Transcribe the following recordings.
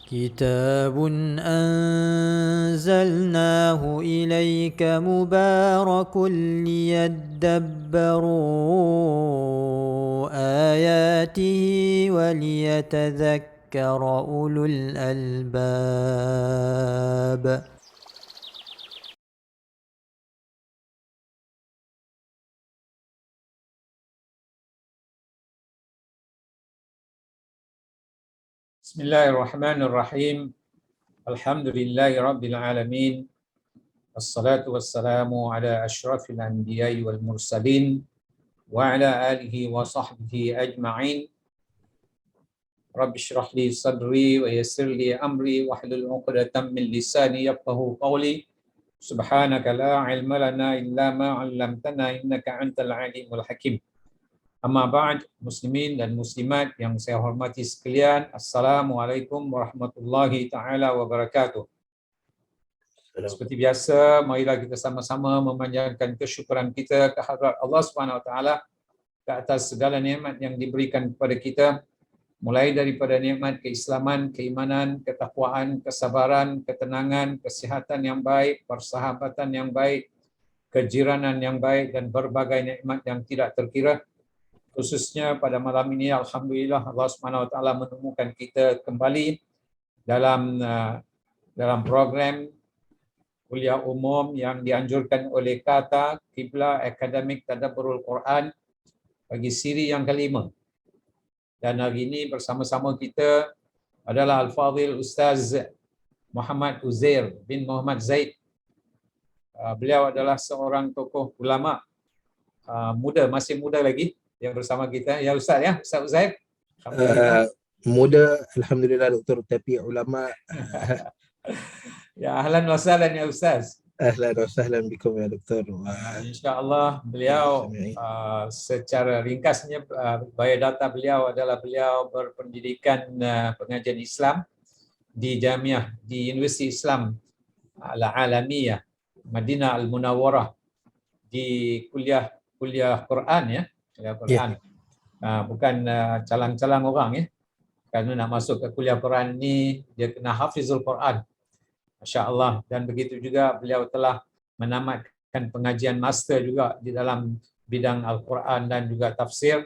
كتاب أنزلناه إليك مبارك ليدبروا آياته وليتذكر أولو الألباب. Bismillahirrahmanirrahim. Alhamdulillahi rabbil alamin. Wassalatu wassalamu ala asyrafil anbiya'i wal mursalin wa ala alihi wa sahbihi ajma'in. Rabbi shrah li sadri wa yassir li amri wahlul 'uqdatam min lisani yafqahu qawli. Subhanaka la ilma lana illa ma 'allamtana innaka antal alimul hakim. Amma ba'd, muslimin dan muslimat yang saya hormati sekalian, Assalamualaikum warahmatullahi taala wabarakatuh. Seperti biasa, marilah kita sama-sama memanjangkan kesyukuran kita kehadrat Allah Subhanahu Wa Taala ke atas segala nikmat yang diberikan kepada kita, mulai daripada nikmat keislaman, keimanan, ketakwaan, kesabaran, ketenangan, kesihatan yang baik, persahabatan yang baik, kejiranan yang baik dan berbagai nikmat yang tidak terkira. Khususnya pada malam ini, alhamdulillah Allah Subhanahu Wa Taala menemukan kita kembali dalam program kuliah umum yang dianjurkan oleh Kata Qibla Akademik Tadabburul Quran bagi siri yang kelima. Dan hari ini bersama-sama kita adalah Al-Fadhil Ustaz Muhammad Uzair bin Muhammad Zaid. Beliau adalah seorang tokoh ulama muda, masih muda lagi yang bersama kita. Ya Ustaz, ya Ustaz Uzair. Muda, alhamdulillah doktor, tapi ulama. Ya, ahlan wa sahlan ya Ustaz. Ahlan wa sahlan bikum ya doktor. InsyaAllah beliau secara ringkasnya biodata beliau adalah beliau berpendidikan pengajian Islam di Jamiah, di Universiti Islam Al-Alamiyah Madinah Al-Munawwarah, di kuliah Quran, ya, kuliah Quran. Bukan calang-calang orang, ya. Kerana nak masuk ke kuliah Quran ni dia kena hafizul Quran. Masya-Allah. Dan begitu juga beliau telah menamatkan pengajian master juga di dalam bidang Al-Quran dan juga tafsir,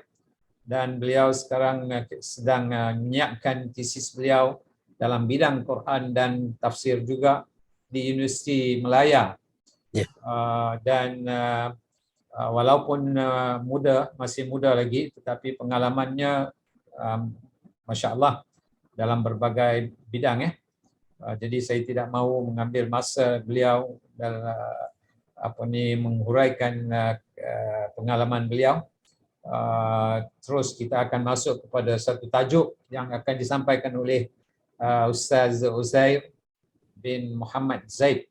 dan beliau sekarang sedang menyiapkan tesis beliau dalam bidang Quran dan tafsir juga di Universiti Melaya. Dan walaupun masih muda lagi, tetapi pengalamannya Masya-Allah dalam berbagai bidang, ya. Jadi saya tidak mahu mengambil masa beliau dalam menghuraikan pengalaman beliau. Terus kita akan masuk kepada satu tajuk yang akan disampaikan oleh Ustaz Uzair bin Muhammad Zaid.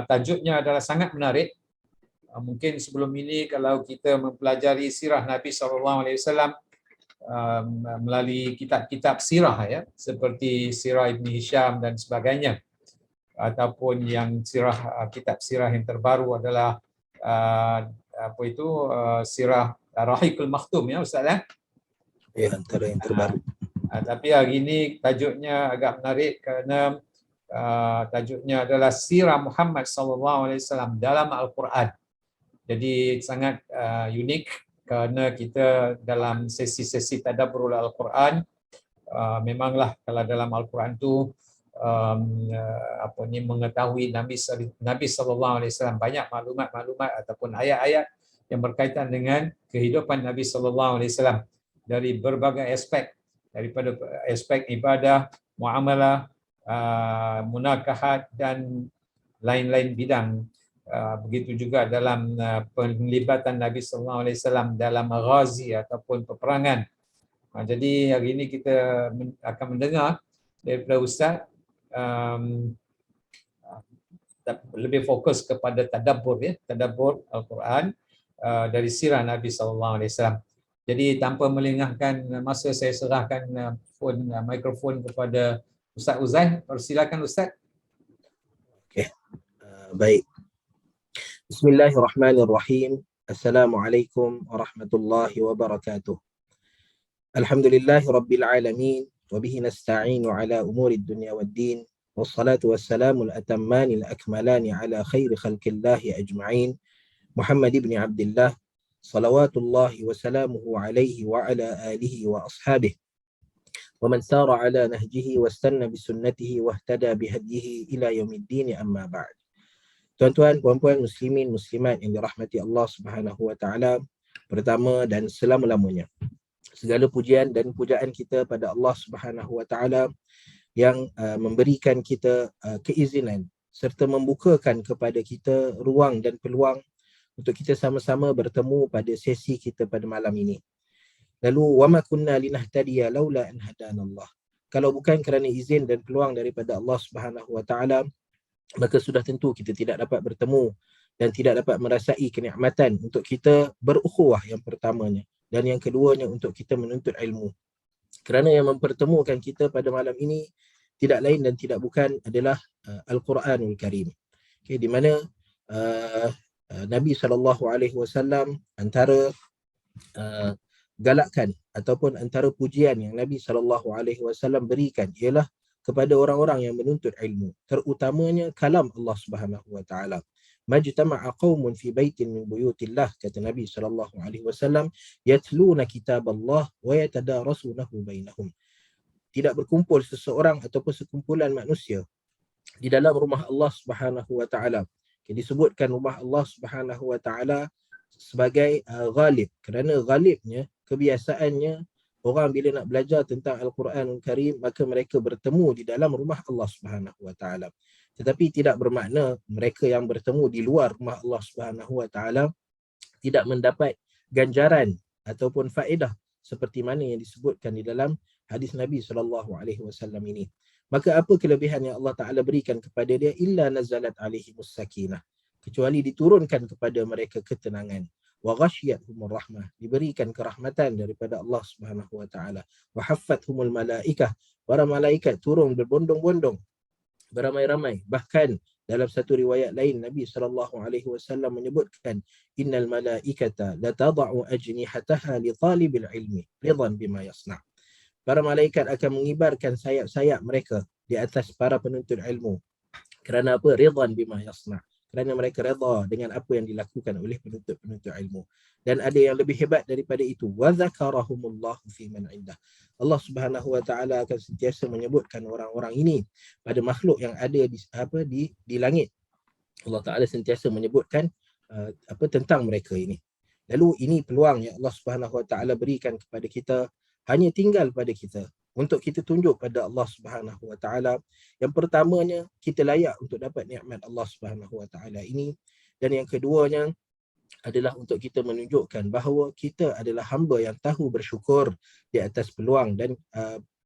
Tajuknya adalah sangat menarik. Mungkin sebelum ini kalau kita mempelajari sirah Nabi SAW melalui kitab-kitab sirah, ya, seperti sirah Ibn Hisham dan sebagainya, ataupun yang kitab sirah yang terbaru adalah sirah Rahiqul Makhtum, ya Ustaz, ya? Ya, antara yang terbaru. Tapi hari ini tajuknya agak menarik kerana tajuknya adalah sirah Muhammad SAW dalam Al-Quran. Jadi sangat unik kerana kita dalam sesi-sesi tadabbur Al-Quran, memanglah kalau dalam Al-Quran tu mengetahui Nabi SAW banyak maklumat ataupun ayat-ayat yang berkaitan dengan kehidupan Nabi SAW dari berbagai aspek, daripada aspek ibadah, muamalah, munakahat dan lain-lain bidang. Begitu juga dalam penglibatan Nabi SAW dalam ghazi ataupun peperangan. Jadi hari ini kita akan mendengar daripada Ustaz lebih fokus kepada tadabbur, ya, tadabbur Al-Quran dari sirah Nabi SAW. Jadi tanpa melengahkan masa, saya serahkan mikrofon kepada Ustaz Uzair. Persilakan Ustaz. Okey. Baik. Bismillahirrahmanirrahim. Assalamualaikum warahmatullahi wabarakatuh. Alhamdulillahi rabbil alamin. وبه نستعين على أمور الدنيا والدين والصلاة والسلام الأتمان الأكملان على خير خلق الله أجمعين محمد بن عبد الله صلوات الله وسلامه عليه وعلى آله وأصحابه ومن سار على نهجه واستنى بسنته واهتدى بهديه إلى يوم الدين أما بعد. Tuan-tuan, puan-puan, muslimin, muslimat yang dirahmati Allah Subhanahu wa taala, pertama dan selama-lamanya segala pujian dan pujaan kita pada Allah Subhanahu wa taala yang memberikan kita keizinan serta membukakan kepada kita ruang dan peluang untuk kita sama-sama bertemu pada sesi kita pada malam ini. Lalu wama kunna linahtadiya laula an hadanallah. Kalau bukan kerana izin dan peluang daripada Allah Subhanahu wa taala, maka sudah tentu kita tidak dapat bertemu dan tidak dapat merasai kenikmatan untuk kita berukhuwah yang pertamanya, dan yang keduanya untuk kita menuntut ilmu. Kerana yang mempertemukan kita pada malam ini tidak lain dan tidak bukan adalah Al-Quranul Karim. Okay, di mana Nabi SAW antara galakkan ataupun antara pujian yang Nabi SAW berikan ialah kepada orang-orang yang menuntut ilmu, terutamanya kalam Allah Subhanahu wa taala. Majtama'a qaumun fi baitin min buyutillah, kata Nabi SAW, yatluna kitaballah wa yatadarasunahu bainahum. Tidak berkumpul seseorang ataupun sekumpulan manusia di dalam rumah Allah Subhanahu wa taala. Disebutkan rumah Allah Subhanahu wa taala sebagai ghalib, kerana ghalibnya, kebiasaannya, orang bila nak belajar tentang Al-Quranul Karim, maka mereka bertemu di dalam rumah Allah Subhanahu wa taala. Tetapi tidak bermakna mereka yang bertemu di luar rumah Allah Subhanahu wa taala tidak mendapat ganjaran ataupun faedah seperti mana yang disebutkan di dalam hadis Nabi SAW ini. Maka apa kelebihan yang Allah Taala berikan kepada dia? Illa nazalat alaihimus sakinah, kecuali diturunkan kepada mereka ketenangan. Wa ghashiyatuhumur rahmah, diberikan kerahmatan daripada Allah Subhanahu wa taala. Wa haffathumul malaikah, para malaikat turun berbondong-bondong, beramai-ramai. Bahkan dalam satu riwayat lain Nabi SAW menyebutkan innal malaikata la tad'u ajnihataha li talibil ilmi ridan bima yasna'. Para malaikat akan mengibarkan sayap-sayap mereka di atas para penuntut ilmu. Kerana apa? Ridan bima yasna', kerana mereka redha dengan apa yang dilakukan oleh penuntut-penuntut ilmu. Dan ada yang lebih hebat daripada itu, wa zakarahumullahu fi man indah. Allah Subhanahu wa taala akan sentiasa menyebutkan orang-orang ini pada makhluk yang ada di langit. Allah Taala sentiasa menyebutkan tentang mereka ini. Lalu ini peluang yang Allah Subhanahu wa taala berikan kepada kita, hanya tinggal pada kita untuk kita tunjuk pada Allah Subhanahu wa taala. Yang pertamanya, kita layak untuk dapat nikmat Allah Subhanahu wa taala ini, dan yang keduanya adalah untuk kita menunjukkan bahawa kita adalah hamba yang tahu bersyukur di atas peluang dan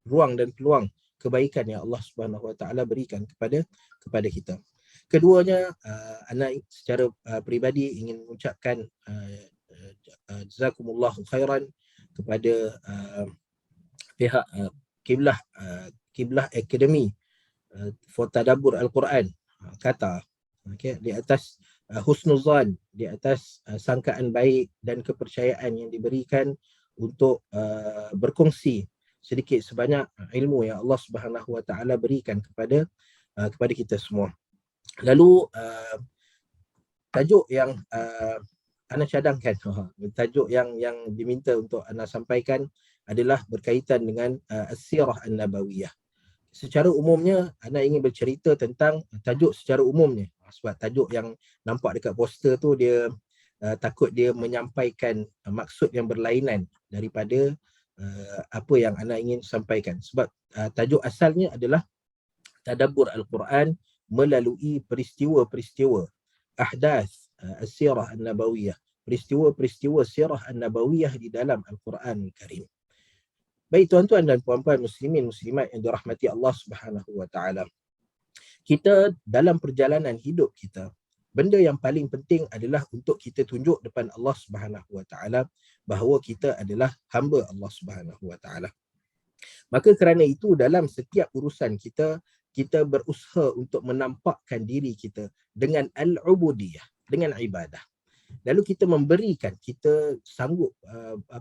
ruang dan peluang kebaikan yang Allah Subhanahu wa taala berikan kepada kita. Keduanya, anak secara peribadi ingin mengucapkan jazakumullahu khairan kepada pihak Qiblah Academy for Tadabbur Al-Quran, kata, okay, di atas husnuzan, di atas sangkaan baik dan kepercayaan yang diberikan untuk berkongsi sedikit sebanyak ilmu yang Allah Subhanahu wa taala berikan kepada kita semua. Lalu tajuk yang ana cadangkan, tajuk yang diminta untuk ana sampaikan adalah berkaitan dengan as-sirah an-nabawiyah. Secara umumnya, ana ingin bercerita tentang tajuk secara umumnya. Sebab tajuk yang nampak dekat poster tu, dia takut dia menyampaikan maksud yang berlainan daripada apa yang ana ingin sampaikan. Sebab tajuk asalnya adalah Tadabbur Al-Quran melalui peristiwa-peristiwa ahdath as-sirah an-nabawiyah, peristiwa-peristiwa sirah an-nabawiyah di dalam Al-Quranul Karim. Baik tuan-tuan dan puan-puan, muslimin muslimat yang dirahmati Allah Subhanahu wa taala. Kita dalam perjalanan hidup kita, benda yang paling penting adalah untuk kita tunjuk depan Allah Subhanahu wa taala bahawa kita adalah hamba Allah Subhanahu wa taala. Maka kerana itu, dalam setiap urusan kita, kita berusaha untuk menampakkan diri kita dengan al-ubudiyah, dengan ibadah. Lalu kita memberikan, kita sanggup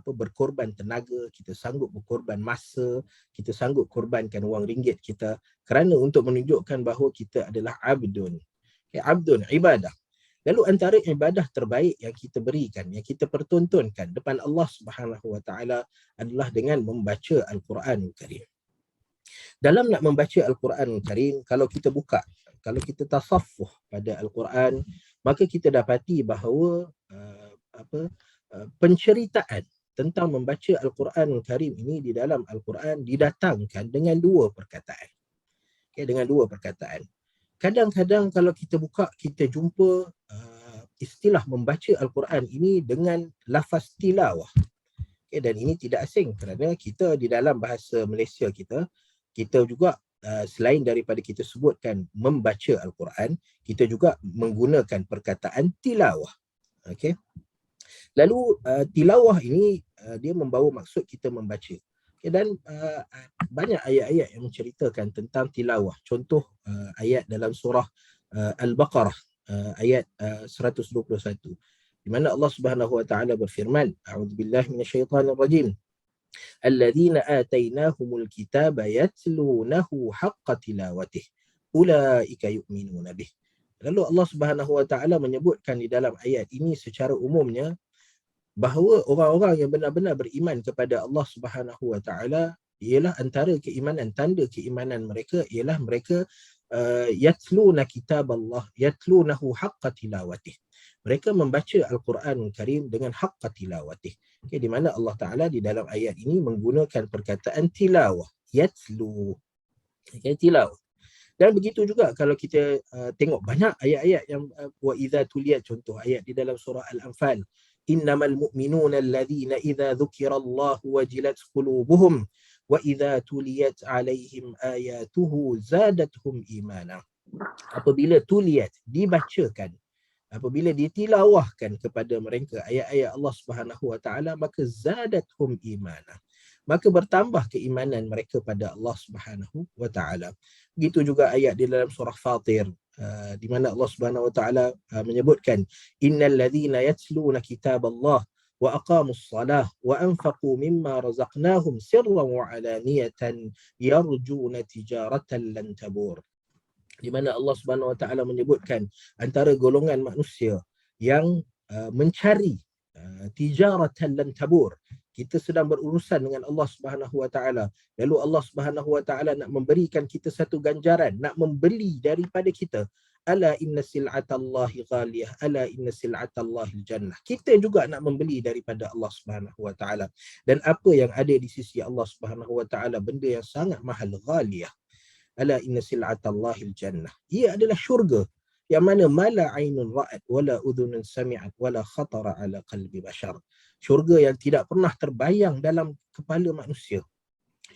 berkorban tenaga, kita sanggup berkorban masa, kita sanggup korbankan wang ringgit kita kerana untuk menunjukkan bahawa kita adalah abdun. Abdun, ibadah. Lalu antara ibadah terbaik yang kita berikan, yang kita pertontonkan depan Allah Subhanahu Wa Taala adalah dengan membaca Al-Quranul Karim. Dalam nak membaca Al-Quranul Karim, kalau kita buka, kalau kita tasaffuh pada Al-Quran, maka kita dapati bahawa penceritaan tentang membaca Al-Quranul Karim ini di dalam Al-Quran didatangkan dengan dua perkataan. Dengan dua perkataan. Kadang-kadang kalau kita buka, kita jumpa istilah membaca Al-Quran ini dengan lafaz tilawah. Dan ini tidak asing kerana kita di dalam bahasa Malaysia kita juga selain daripada kita sebutkan membaca Al-Quran, kita juga menggunakan perkataan tilawah. Okay. Lalu tilawah ini dia membawa maksud kita membaca. Dan banyak ayat-ayat yang menceritakan tentang tilawah. Contoh ayat dalam surah Al-Baqarah ayat 121 di mana Allah Subhanahu Wa Taala berfirman, A'udzubillahi minasyaitonir rajim. Alladzina atainahumul kitaba yatlunahu haqqa tilawatih. Ulaika yu'minuna bih. Lalu Allah Subhanahu Wa Taala menyebutkan di dalam ayat ini secara umumnya bahawa orang-orang yang benar-benar beriman kepada Allah Subhanahu Wa Taala ialah antara keimanan, tanda keimanan mereka ialah mereka yatluna kitab Allah, yatlunahu haqqa tilawatih. Mereka membaca Al-Quranul Karim dengan haqqa tilawatih. Okay, di mana Allah Taala di dalam ayat ini menggunakan perkataan tilawah, yatlu. Okay, tilawah. Dan begitu juga kalau kita tengok banyak ayat-ayat yang wa idza tuliyat, contoh ayat di dalam surah Al-Anfal, innamal mu'minuna alladhina idza dzukirallahu wajilat qulubuhum wa idza tuliyat alaihim ayatuhu zadatuhum imana. Apabila tuliyat, dibacakan, apabila ditilawahkan kepada mereka ayat-ayat Allah Subhanahu Wa Taala, maka zadatuhum imana, maka bertambah keimanan mereka pada Allah Subhanahu Wa Taala. Begitu juga ayat di dalam surah Fatir di mana Allah Subhanahu Wa Taala menyebutkan innal ladzina yatluna kitaballah wa aqamus salah wa anfaqu mimma razaqnahum sirran wa alaniyatan yarjuna tijaratan lan tabur. Di mana Allah Subhanahu Wa Taala menyebutkan antara golongan manusia yang mencari tijaratan lan tabur. Kita sedang berurusan dengan Allah Subhanahu Wa Taala. Lalu Allah Subhanahu Wa Taala nak memberikan kita satu ganjaran, nak membeli daripada kita. Ala inna sil'atallahi ghaliyah, ala inna sil'atallahi jannah. Kita juga nak membeli daripada Allah Subhanahu Wa Taala. Dan apa yang ada di sisi Allah Subhanahu Wa Taala, benda yang sangat mahal, ghaliyah. Ala inna sil'atallahi jannah. Ia adalah syurga yang mana mala ainun ra'at wala udhunun sami'at wala khatara ala qalbi bashar. Syurga yang tidak pernah terbayang dalam kepala manusia.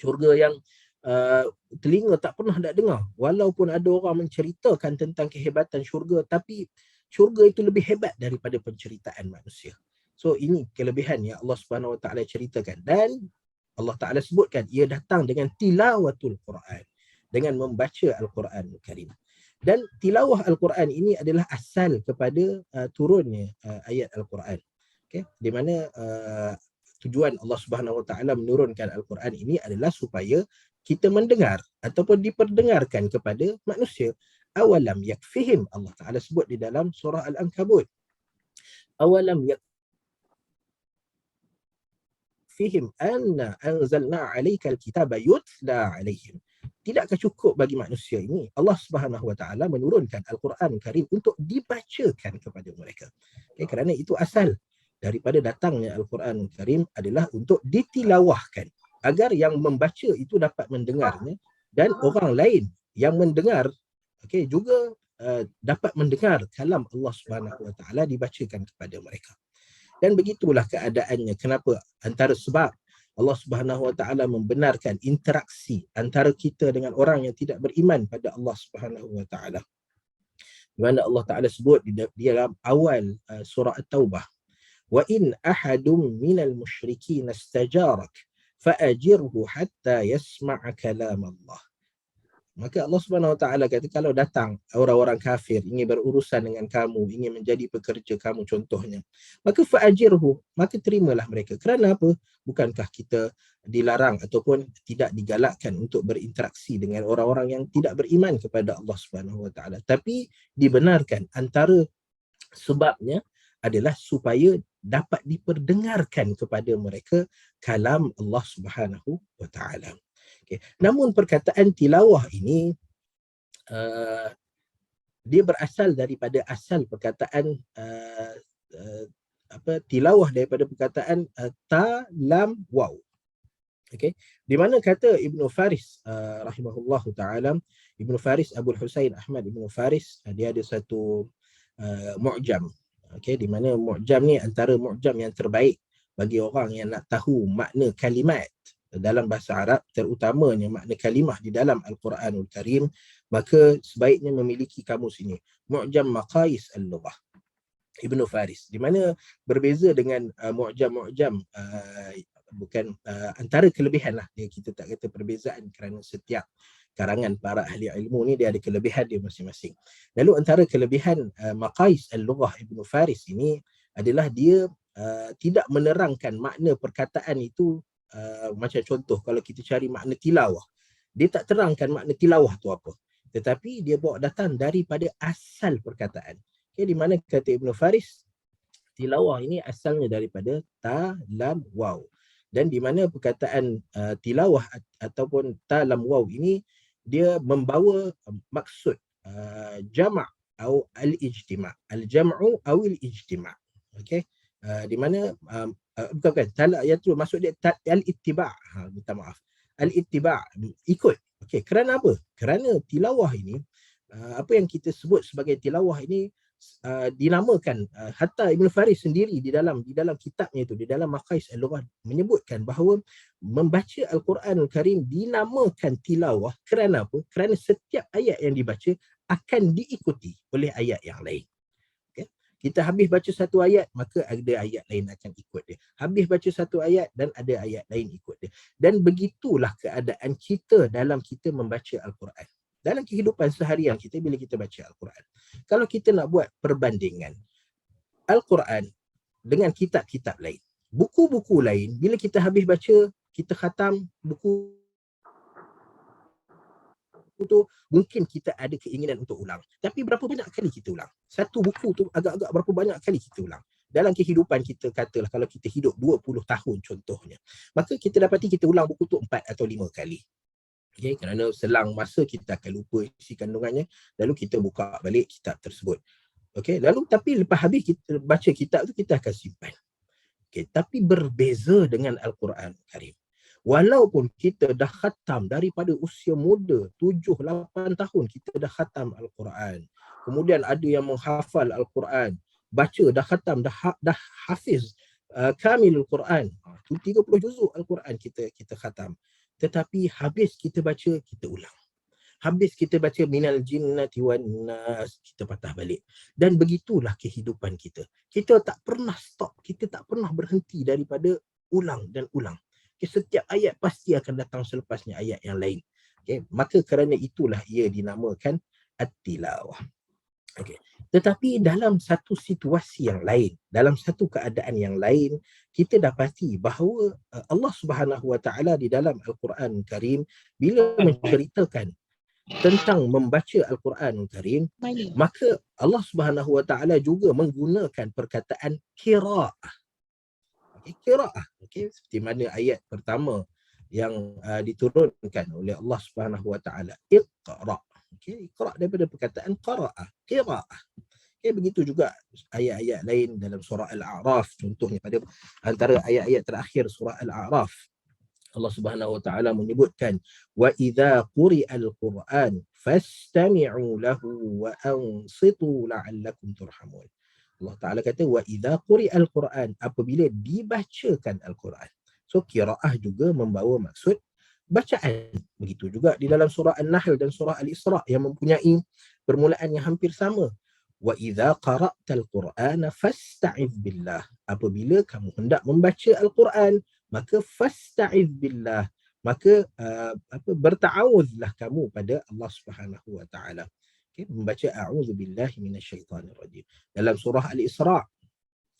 Syurga yang telinga tak pernah nak dengar. Walaupun ada orang menceritakan tentang kehebatan syurga, tapi syurga itu lebih hebat daripada penceritaan manusia. So ini kelebihan yang Allah Subhanahu Wa Taala ceritakan. Dan Allah Taala sebutkan ia datang dengan tilawatul Quran, dengan membaca Al-Quranul Karim. Dan tilawah Al-Quran ini adalah asal kepada turunnya ayat Al-Quran. Okay? Di mana tujuan Allah Subhanahu Wa Taala menurunkan Al-Quran ini adalah supaya kita mendengar ataupun diperdengarkan kepada manusia. Awalam yakfihim, Allah Taala sebut di dalam surah Al-Ankabut. Awalam yakfihim anna anzalna alaikal kitaba yutla alaihim. Tidakkah cukup bagi manusia ini Allah Subhanahu Wa Taala menurunkan Al-Quran Karim untuk dibacakan kepada mereka. Okay, kerana itu asal daripada datangnya Al-Quran Karim adalah untuk ditilawahkan agar yang membaca itu dapat mendengarnya dan orang lain yang mendengar juga dapat mendengar kalam Allah Subhanahu Wa Taala dibacakan kepada mereka. Dan begitulah keadaannya. Kenapa? Antara sebab Allah Subhanahu Wa Taala membenarkan interaksi antara kita dengan orang yang tidak beriman pada Allah Subhanahu Wa Taala. Di mana Allah Taala sebut di dalam awal surah At-Taubah, wa in ahadum minal musyrikin istajarak fa'ajirhu hatta yasma'a kalam Allah. Maka Allah Subhanahu Wa Taala kata, kalau datang orang-orang kafir ingin berurusan dengan kamu, ingin menjadi pekerja kamu contohnya, maka fa'ajirhu, maka terimalah mereka. Kerana apa? Bukankah kita dilarang ataupun tidak digalakkan untuk berinteraksi dengan orang-orang yang tidak beriman kepada Allah Subhanahu Wa Taala, tapi dibenarkan. Antara sebabnya adalah supaya dapat diperdengarkan kepada mereka kalam Allah Subhanahu Wa Taala. Okay. Namun perkataan tilawah ini dia berasal daripada asal perkataan tilawah daripada perkataan ta lam waw. Okay. Di mana kata Ibnu Faris rahimahullahu taala, Ibnu Faris Abul Husain Ahmad Ibnu Faris, dia ada satu mu'jam. Okay. Di mana mu'jam ni antara mu'jam yang terbaik bagi orang yang nak tahu makna kalimat dalam bahasa Arab, terutamanya makna kalimah di dalam Al-Quranul Karim, maka sebaiknya memiliki kamus ini, Mu'jam Maqais Al-Lughah Ibnu Faris, di mana berbeza dengan mu'jam-mu'jam, bukan antara kelebihan lah dia, kita tak kata perbezaan, kerana setiap karangan para ahli ilmu ni dia ada kelebihan dia masing-masing. Lalu antara kelebihan Maqais Al-Lughah Ibnu Faris ini adalah dia tidak menerangkan makna perkataan itu. Macam contoh, kalau kita cari makna tilawah, dia tak terangkan makna tilawah tu apa, tetapi dia bawa datang daripada asal perkataan. Okay, di mana kata Ibnu Faris, tilawah ini asalnya daripada ta lam waw, dan di mana perkataan tilawah ataupun ta lam waw ini dia membawa maksud jama' atau al-ijtima', al-jam'u atau al-ijtima'. Okey, di mana bukan yang tu maksud dia al-ittiba', minta maaf, al-ittiba', ikut. Okey, kerana apa? Kerana tilawah ini, apa yang kita sebut sebagai tilawah ini dinamakan, hatta Ibn Faris sendiri di dalam kitabnya itu, di dalam Maqais Al-Lughah menyebutkan bahawa membaca Al-Quranul Karim dinamakan tilawah kerana apa? Kerana setiap ayat yang dibaca akan diikuti oleh ayat yang lain. Kita habis baca satu ayat, maka ada ayat lain akan ikut dia. Habis baca satu ayat dan ada ayat lain ikut dia. Dan begitulah keadaan kita dalam kita membaca Al-Quran. Dalam kehidupan seharian kita bila kita baca Al-Quran. Kalau kita nak buat perbandingan Al-Quran dengan kitab-kitab lain, buku-buku lain, bila kita habis baca, kita khatam buku tu, mungkin kita ada keinginan untuk ulang. Tapi berapa banyak kali kita ulang? Satu buku tu agak-agak berapa banyak kali kita ulang? Dalam kehidupan kita, katalah kalau kita hidup 20 tahun contohnya, maka kita dapati kita ulang buku tu 4 atau 5 kali. Okay, kerana selang masa kita akan lupa isi kandungannya, lalu kita buka balik kitab tersebut. Okay, lalu tapi lepas habis kita baca kitab tu, kita akan simpan. Okay, tapi berbeza dengan Al-Quran Karim. Walaupun kita dah khatam daripada usia muda, 7-8 tahun kita dah khatam Al-Quran. Kemudian ada yang menghafal Al-Quran, baca, dah khatam, dah hafiz kamil Al-Quran. 30 juzuk Al-Quran kita khatam. Tetapi habis kita baca, kita ulang. Habis kita baca minal jinnati wan nas, kita patah balik. Dan begitulah kehidupan kita. Kita tak pernah stop, kita tak pernah berhenti daripada ulang dan ulang. Setiap ayat pasti akan datang selepasnya ayat yang lain. Okay. Maka kerana itulah ia dinamakan at-tilawah. Okay. Tetapi dalam satu situasi yang lain, dalam satu keadaan yang lain, kita dapati bahawa Allah Subhanahu Wa Taala di dalam Al-Quran Karim bila menceritakan tentang membaca Al-Quran Karim, maka Allah Subhanahu Wa Taala juga menggunakan perkataan qiraah. Qiraah, okay, seperti mana ayat pertama yang diturunkan oleh Allah Subhanahu Wa Taala, Iqra. Okay, Iqra daripada perkataan qaraah, qiraah. Okay, begitu juga ayat-ayat lain dalam surah Al-A'raf, contohnya pada antara ayat-ayat terakhir surah Al-A'raf, Allah Subhanahu Wa Taala menyebutkan, wa idza quri'al Qur'an fastami'u lahu wa ansitu la'allakum turhamun. Allah Ta'ala kata, wa idza quri'al Quran, apabila dibacakan Al-Quran. So, qiraah juga membawa maksud bacaan. Begitu juga di dalam surah An-Nahl dan surah Al-Isra yang mempunyai permulaan yang hampir sama. Wa idza qara'tal Qur'ana fasta'iz billah. Apabila kamu hendak membaca Al-Quran, maka fasta'iz billah, maka berta'awuzlah kamu pada Allah Subhanahu wa taala. Okay, membaca a'udzubillahi minasyaitanir rajim. Dalam surah Al-Isra,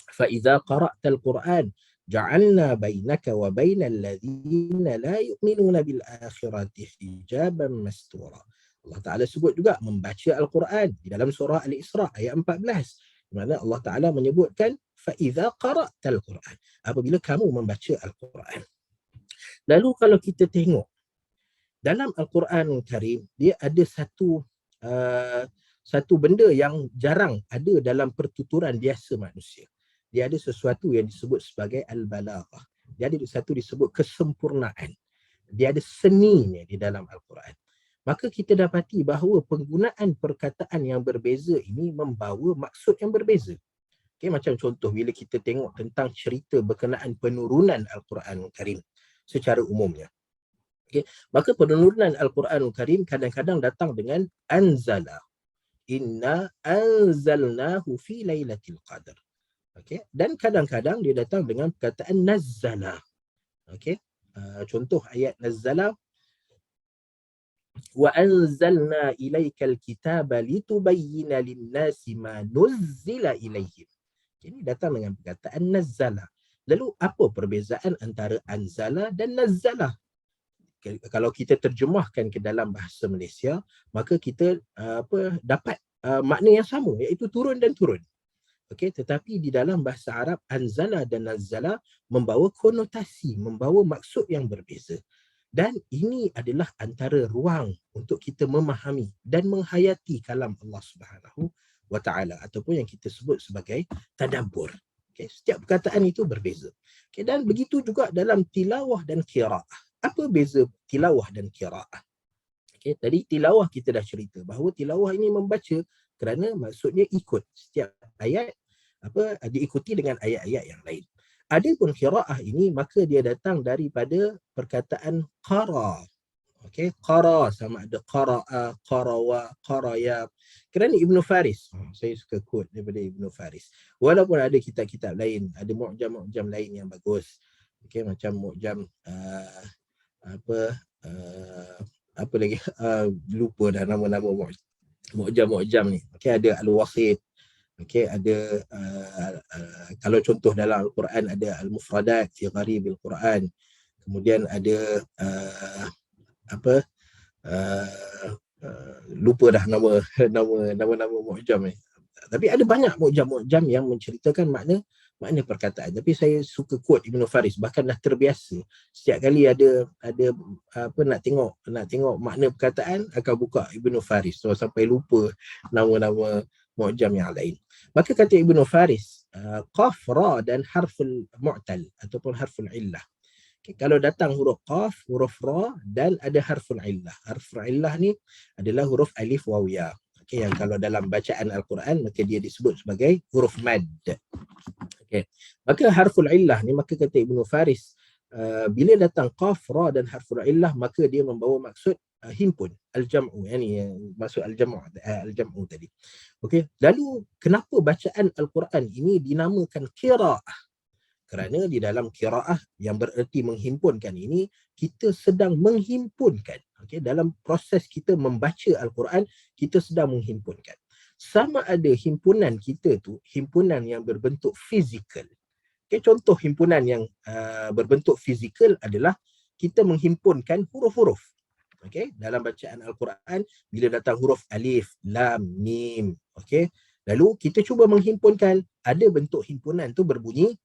fa idza qara'tal Qur'an ja'alna bainaka wa bainal ladzina la yu'minuna bil akhirati hijaban mastura. Allah Ta'ala sebut juga membaca Al-Quran di dalam surah Al-Isra ayat 14. Di mana Allah Ta'ala menyebutkan فَإِذَا قَرَأْتَ الْقُرْآنِ, apabila kamu membaca Al-Quran. Lalu kalau kita tengok dalam Al-Quran Karim, dia ada satu benda yang jarang ada dalam pertuturan biasa manusia. Dia ada sesuatu yang disebut sebagai al-balaghah. Dia ada satu disebut kesempurnaan. Dia ada seninya di dalam Al-Quran. Maka kita dapati bahawa penggunaan perkataan yang berbeza ini membawa maksud yang berbeza. Okay, macam contoh bila kita tengok tentang cerita berkenaan penurunan Al-Quran Karim secara umumnya. Okay, maka penurunan Al-Quran Karim kadang-kadang datang dengan anzala. Inna anzalnahu fi lailatul qadar. Okay, dan kadang-kadang dia datang dengan perkataan nazzala. Okay, contoh ayat nazzala, wa anzalna ilaikal kitaba litubayyina lin-nasi ma nuzzila ilaihim. Ini datang dengan perkataan nazzala. Lalu apa perbezaan antara anzala dan nazzala? Kalau kita terjemahkan ke dalam bahasa Malaysia, maka kita dapat makna yang sama, iaitu turun dan turun. Okey, tetapi di dalam bahasa Arab anzala dan nazzala membawa konotasi, membawa maksud yang berbeza. Dan ini adalah antara ruang untuk kita memahami dan menghayati kalam Allah Subhanahu wa taala ataupun yang kita sebut sebagai tadabbur. Okay, setiap perkataan itu berbeza. Okay, dan begitu juga dalam tilawah dan qiraah. Apa beza tilawah dan qiraah? Okay, tadi tilawah kita dah cerita bahawa tilawah ini membaca kerana maksudnya ikut setiap ayat diikuti dengan ayat-ayat yang lain. Adapun qiraah ini maka dia datang daripada perkataan qara. Okey, qara sama ada qara'a, qarawa, qaraya. Kerana Ibn Faris, saya suka quote daripada Ibn Faris. Walaupun ada kitab-kitab lain, ada mu'jam-mu'jam lain yang bagus. Okey, macam mu'jam apa lagi? Lupa dah nama-nama mu'jam-mu'jam ni. Okey, ada Al-Wasit. Okey, ada kalau contoh dalam Al-Quran ada Al-Mufradat fi Gharibil Quran. Kemudian ada lupa dah nama mu'jam ni. Tapi ada banyak mu'jam yang menceritakan makna perkataan. Tapi saya suka quote Ibn Faris, bahkan dah terbiasa. Setiap kali ada nak tengok makna perkataan akan buka Ibn Faris. So sampai lupa nama-nama mu'jam yang lain. Maka kata Ibn Faris, qaf, ra dan harful mu'tal ataupun harful illah. Okay, kalau datang huruf qaf, huruf ra dan ada harful illah. Harful illah ni adalah huruf alif waw ya. Okay, yang kalau dalam bacaan Al-Quran maka dia disebut sebagai huruf mad. Okay. Maka harful illah ni, maka kata Ibn Faris, bila datang qaf, ra dan harful illah maka dia membawa maksud himpun, al-jam'u, maksud al-jam'u tadi. Okey, lalu kenapa bacaan Al-Quran ini dinamakan qiraah? Kerana di dalam qiraah yang bererti menghimpunkan ini, kita sedang menghimpunkan. Okey, dalam proses kita membaca Al-Quran, kita sedang menghimpunkan. Sama ada himpunan kita tu himpunan yang berbentuk fizikal. Okey, contoh himpunan yang berbentuk fizikal adalah kita menghimpunkan huruf-huruf. Okey, dalam bacaan Al-Quran bila datang huruf alif, lam, mim, okey, lalu kita cuba menghimpunkan, ada bentuk himpunan tu berbunyi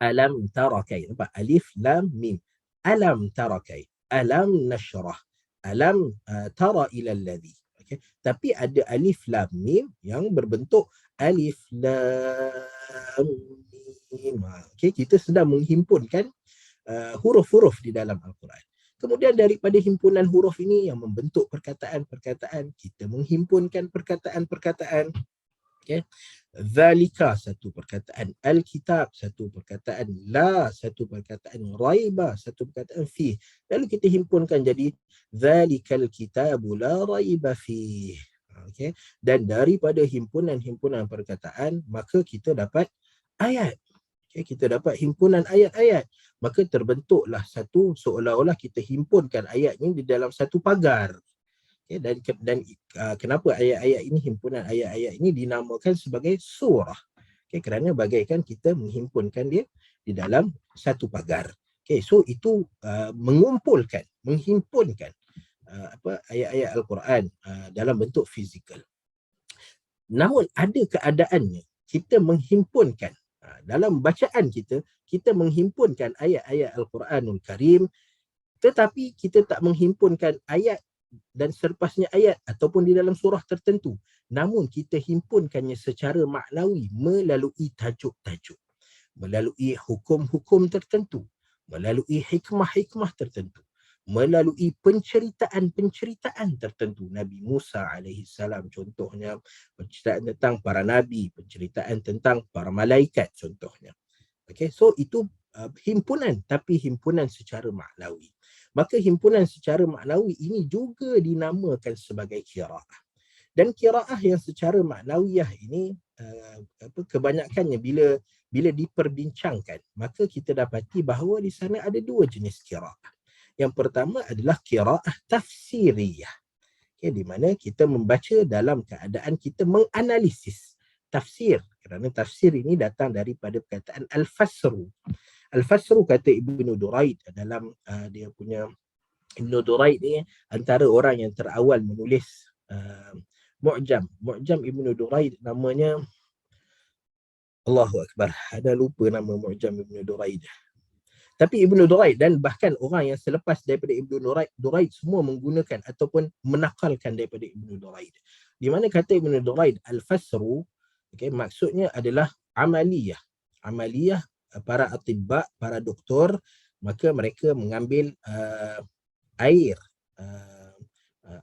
alam tarakai. Nampak? Alif, lam, mim. Alam tarakai, alam nashrah, alam tara ila alladhi. Okey, tapi ada alif, lam, mim yang berbentuk alif, lam, mim. Okey, kita sedang menghimpunkan huruf-huruf di dalam Al-Quran. Kemudian daripada himpunan huruf ini yang membentuk perkataan-perkataan, kita menghimpunkan perkataan-perkataan. Okay. Zalika satu perkataan, al-kitab satu perkataan, la satu perkataan, raiba satu perkataan, fi. Lalu kita himpunkan jadi zalikal kitabu la raiba fi. Okay. Dan daripada himpunan-himpunan perkataan maka kita dapat ayat. Okay. Kita dapat himpunan ayat-ayat. maka terbentuklah satu, seolah-olah kita himpunkan ayat ini di dalam satu pagar. Okay, kenapa ayat-ayat ini, himpunan ayat-ayat ini dinamakan sebagai surah? Okay, kerana bagaikan kita menghimpunkan dia di dalam satu pagar. Okay, so itu menghimpunkan ayat-ayat Al-Quran dalam bentuk fizikal. Namun ada keadaannya kita menghimpunkan dalam bacaan kita menghimpunkan ayat-ayat Al-Quranul Karim, tetapi kita tak menghimpunkan ayat dan selepasnya ayat ataupun di dalam surah tertentu, namun kita himpunkannya secara maknawi melalui tajuk-tajuk, melalui hukum-hukum tertentu, melalui hikmah-hikmah tertentu, melalui penceritaan-penceritaan tertentu. Nabi Musa alaihissalam contohnya, penceritaan tentang para nabi, penceritaan tentang para malaikat contohnya. Okay, so itu himpunan, tapi himpunan secara maknawi. Maka himpunan secara maknawi ini juga dinamakan sebagai qiraah. Dan qiraah yang secara maknawiyah ini kebanyakannya bila diperbincangkan, maka kita dapati bahawa di sana ada dua jenis qiraah. Yang pertama adalah qiraah tafsiriyah. Okay, di mana kita membaca dalam keadaan kita menganalisis tafsir. Kerana tafsir ini datang daripada perkataan al-fasru. Al-fasru kata Ibnu Duraid dalam dia punya, Ibnu Duraid ni antara orang yang terawal menulis Mu'jam Ibnu Duraid, namanya Allahu Akbar, ada lupa nama Mu'jam Ibnu Duraid. Tapi Ibnu Duraid dan bahkan orang yang selepas daripada Ibnu Duraid semua menggunakan ataupun menakalkan daripada Ibnu Duraid. Di mana kata Ibnu Duraid al-fasru, okay, maksudnya adalah amaliyah. Amaliyah para atibba, para doktor, maka mereka mengambil air,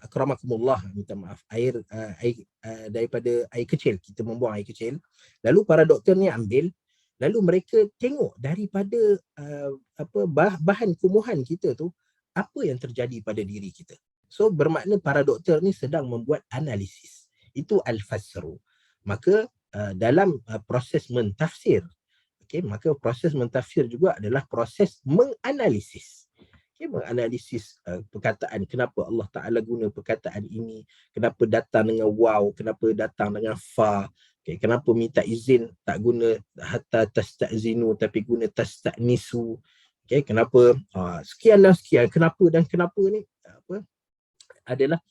akramakumullah, minta maaf, air daripada air kecil, kita membuang air kecil, lalu para doktor ni ambil, lalu mereka tengok daripada bahan kumuhan kita tu, apa yang terjadi pada diri kita. So bermakna para doktor ni sedang membuat analisis. Itu al-fasru. Maka dalam proses mentafsir, okay, maka proses mentafsir juga adalah proses menganalisis. Okay, menganalisis perkataan, kenapa Allah Ta'ala guna perkataan ini, kenapa datang dengan waw, kenapa datang dengan fa, okay, kenapa minta izin tak guna hatta tasta'zinu tapi guna tasta'nisu, okay, kenapa sekian dan sekian, kenapa dan kenapa ni adalah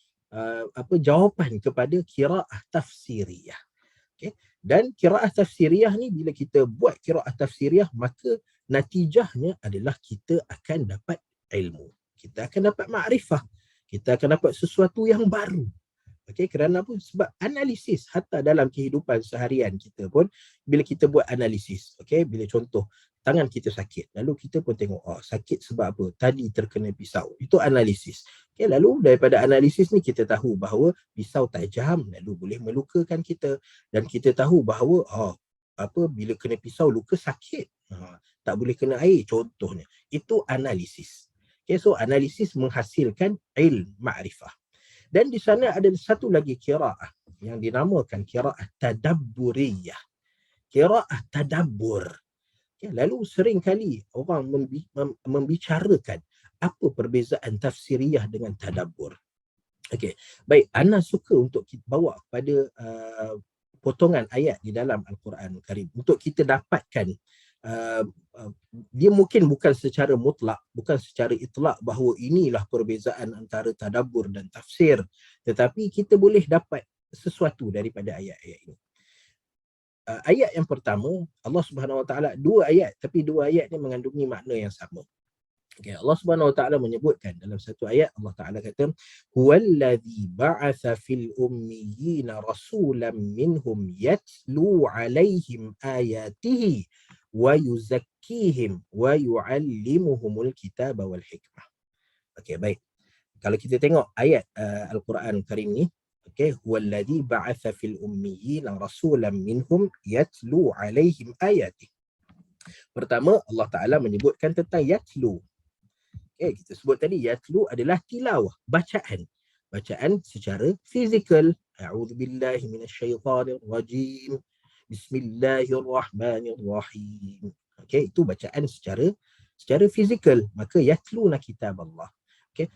jawapan kepada qiraah tafsiriyah. Okay. Dan qiraah tafsiriyah ni, bila kita buat qiraah tafsiriyah, maka natijahnya adalah kita akan dapat ilmu, kita akan dapat makrifah, kita akan dapat sesuatu yang baru. Okay, kerana apa? Sebab analisis, hatta dalam kehidupan seharian kita pun, bila kita buat analisis, okay, bila contoh tangan kita sakit, lalu kita pun tengok, sakit sebab apa? Tadi terkena pisau. Itu analisis. Okay, lalu daripada analisis ni kita tahu bahawa pisau tajam, lalu boleh melukakan kita, dan kita tahu bahawa bila kena pisau luka sakit, tak boleh kena air contohnya. Itu analisis. Okay, so analisis menghasilkan ilmu ma'rifah. Dan di sana ada satu lagi qiraah yang dinamakan qiraah tadabburiyah. Qiraah tadabbur. Okay, lalu sering kali orang membicarakan apa perbezaan tafsiriyah dengan tadabbur. Okey, baik, ana suka untuk kita bawa kepada potongan ayat di dalam Al-Quran Karim untuk kita dapatkan dia mungkin bukan secara mutlak, bukan secara itlak bahawa inilah perbezaan antara tadabbur dan tafsir, tetapi kita boleh dapat sesuatu daripada ayat-ayat ini. Ayat yang pertama, Allah Subhanahu Wa Taala, dua ayat, tapi dua ayat ini mengandungi makna yang sama. Okay, Allah Subhanahu Wa Taala menyebutkan dalam satu ayat, Allah Taala kata, "Huwallazi ba'atha fil ummiyina rasulan minhum yatlu 'alaihim ayatihi wa yuzakkihim wa yu'allimuhumul kitaba wal hikmah." Okey, baik. Kalau kita tengok ayat Al-Quran Karim ni, okey, huwallazi ba'atha fil ummiyina rasulan minhum yatlu 'alaihim ayatihi. Pertama, Allah Taala menyebutkan tentang yatlu. Okay, kita sebut tadi yatlu adalah tilawah, bacaan. Bacaan secara fizikal. A'udzubillahi minasyaitanirrajim. Bismillahirrahmanirrahim. Okay, itu bacaan secara secara fizikal, maka yatluna kitab Allah. Okay.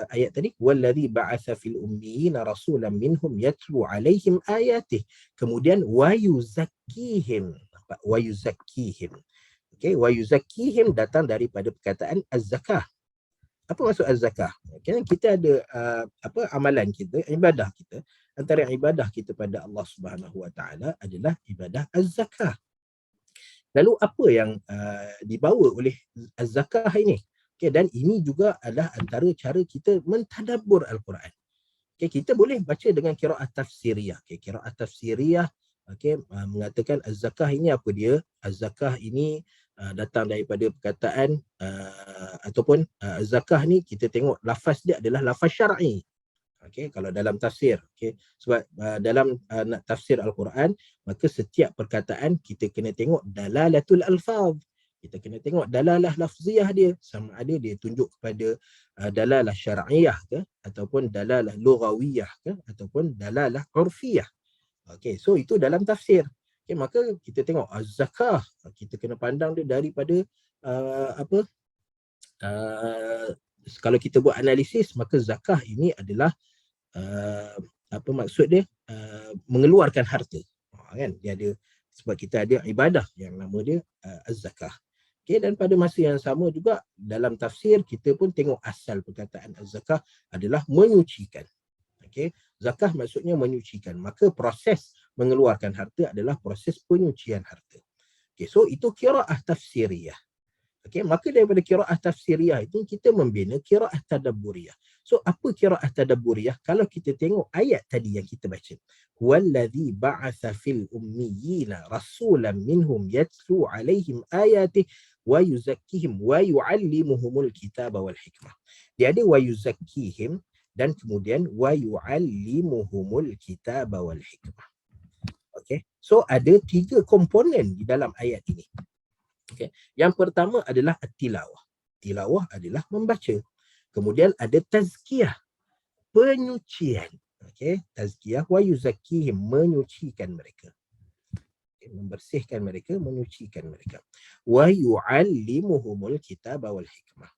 Ayat tadi, wallazi ba'atha fil ummiyina rasulan minhum yatlu alaihim ayatih. Kemudian wa yuzakkihim. Okay, wa yuzakkihim datang daripada perkataan az-zakah. Apa maksud az-zakah? Okay, kita ada amalan kita, ibadah kita. Antara ibadah kita pada Allah Subhanahu Wa Taala adalah ibadah az-zakah. Lalu apa yang dibawa oleh az-zakah ini? Okay, dan ini juga adalah antara cara kita mentadabbur Al-Quran. Okay, kita boleh baca dengan qiraat tafsiriyah. Okay, qiraat tafsiriyah mengatakan az-zakah ini apa dia? Az-zakah ini datang daripada perkataan ataupun az-zakah ni kita tengok lafaz dia adalah lafaz syar'i. Okay, kalau dalam tafsir, okay, sebab dalam nak tafsir Al-Quran, maka setiap perkataan kita kena tengok dalalatul alfaz. Kita kena tengok dalalah lafziah dia, sama ada dia tunjuk kepada dalalah syar'iyah ke, ataupun dalalah lughawiyah ke, ataupun dalalah urfiyah. Okay, so itu dalam tafsir. Okay, maka kita tengok az-zakah, kita kena pandang dia daripada kalau kita buat analisis, maka zakah ini adalah apa maksud dia? Mengeluarkan harta. Kan? Dia ada, sebab kita ada ibadah yang nama dia az-zakah. Okay, dan pada masa yang sama juga dalam tafsir kita pun tengok asal perkataan az-zakah adalah menyucikan. Okay, zakah maksudnya menyucikan. Maka proses mengeluarkan harta adalah proses penyucian harta. Okay, so itu qiraah tafsiriyah. Okay, maka daripada qiraah tafsiriyah itu kita membina qiraah tadabburiyah. So apa qiraah tadabburiyah? Kalau kita tengok ayat tadi yang kita baca, wallazi ba'atha fil ummiyina rasulan minhum yatlu alaihim ayatih wa yuzakkihim wa yu'allimuhumul kitaba wal hikmah. Dia ada wa yuzakkihim dan kemudian wa yu'allimuhumul kitaba wal hikmah. Okay, so ada 3 komponen di dalam ayat ini. Okay. Yang pertama adalah at-tilawah. Tilawah adalah membaca. Kemudian ada tazkiyah, penyucian. Okay. Tazkiyah wa yuzakkihim, menyucikan mereka. Okay. Membersihkan mereka, menyucikan mereka. Wa yu'allimuhumul kitaba wal hikmah.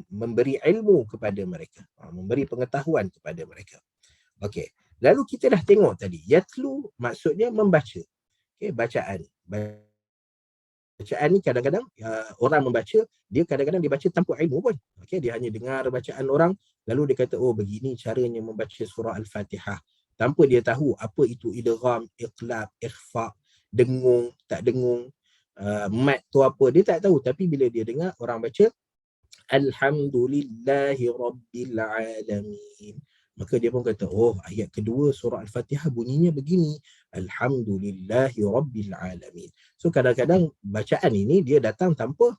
Memberi ilmu kepada mereka. Memberi pengetahuan kepada mereka. Okey. Lalu kita dah tengok tadi, yatlu maksudnya membaca. Okay. Bacaan ni kadang-kadang orang membaca, dia kadang-kadang dibaca tanpa ilmu pun. Okay, dia hanya dengar bacaan orang, lalu dia kata, oh begini caranya membaca surah Al-Fatihah. Tanpa dia tahu apa itu idgham, iqlab, ikhfa, dengung, tak dengung, mat tu apa, dia tak tahu. Tapi bila dia dengar orang baca, Alhamdulillahi Rabbil Alamin, maka dia pun kata, oh ayat kedua surah Al-Fatihah bunyinya begini, Alhamdulillahi Rabbil Alamin. So kadang-kadang bacaan ini dia datang tanpa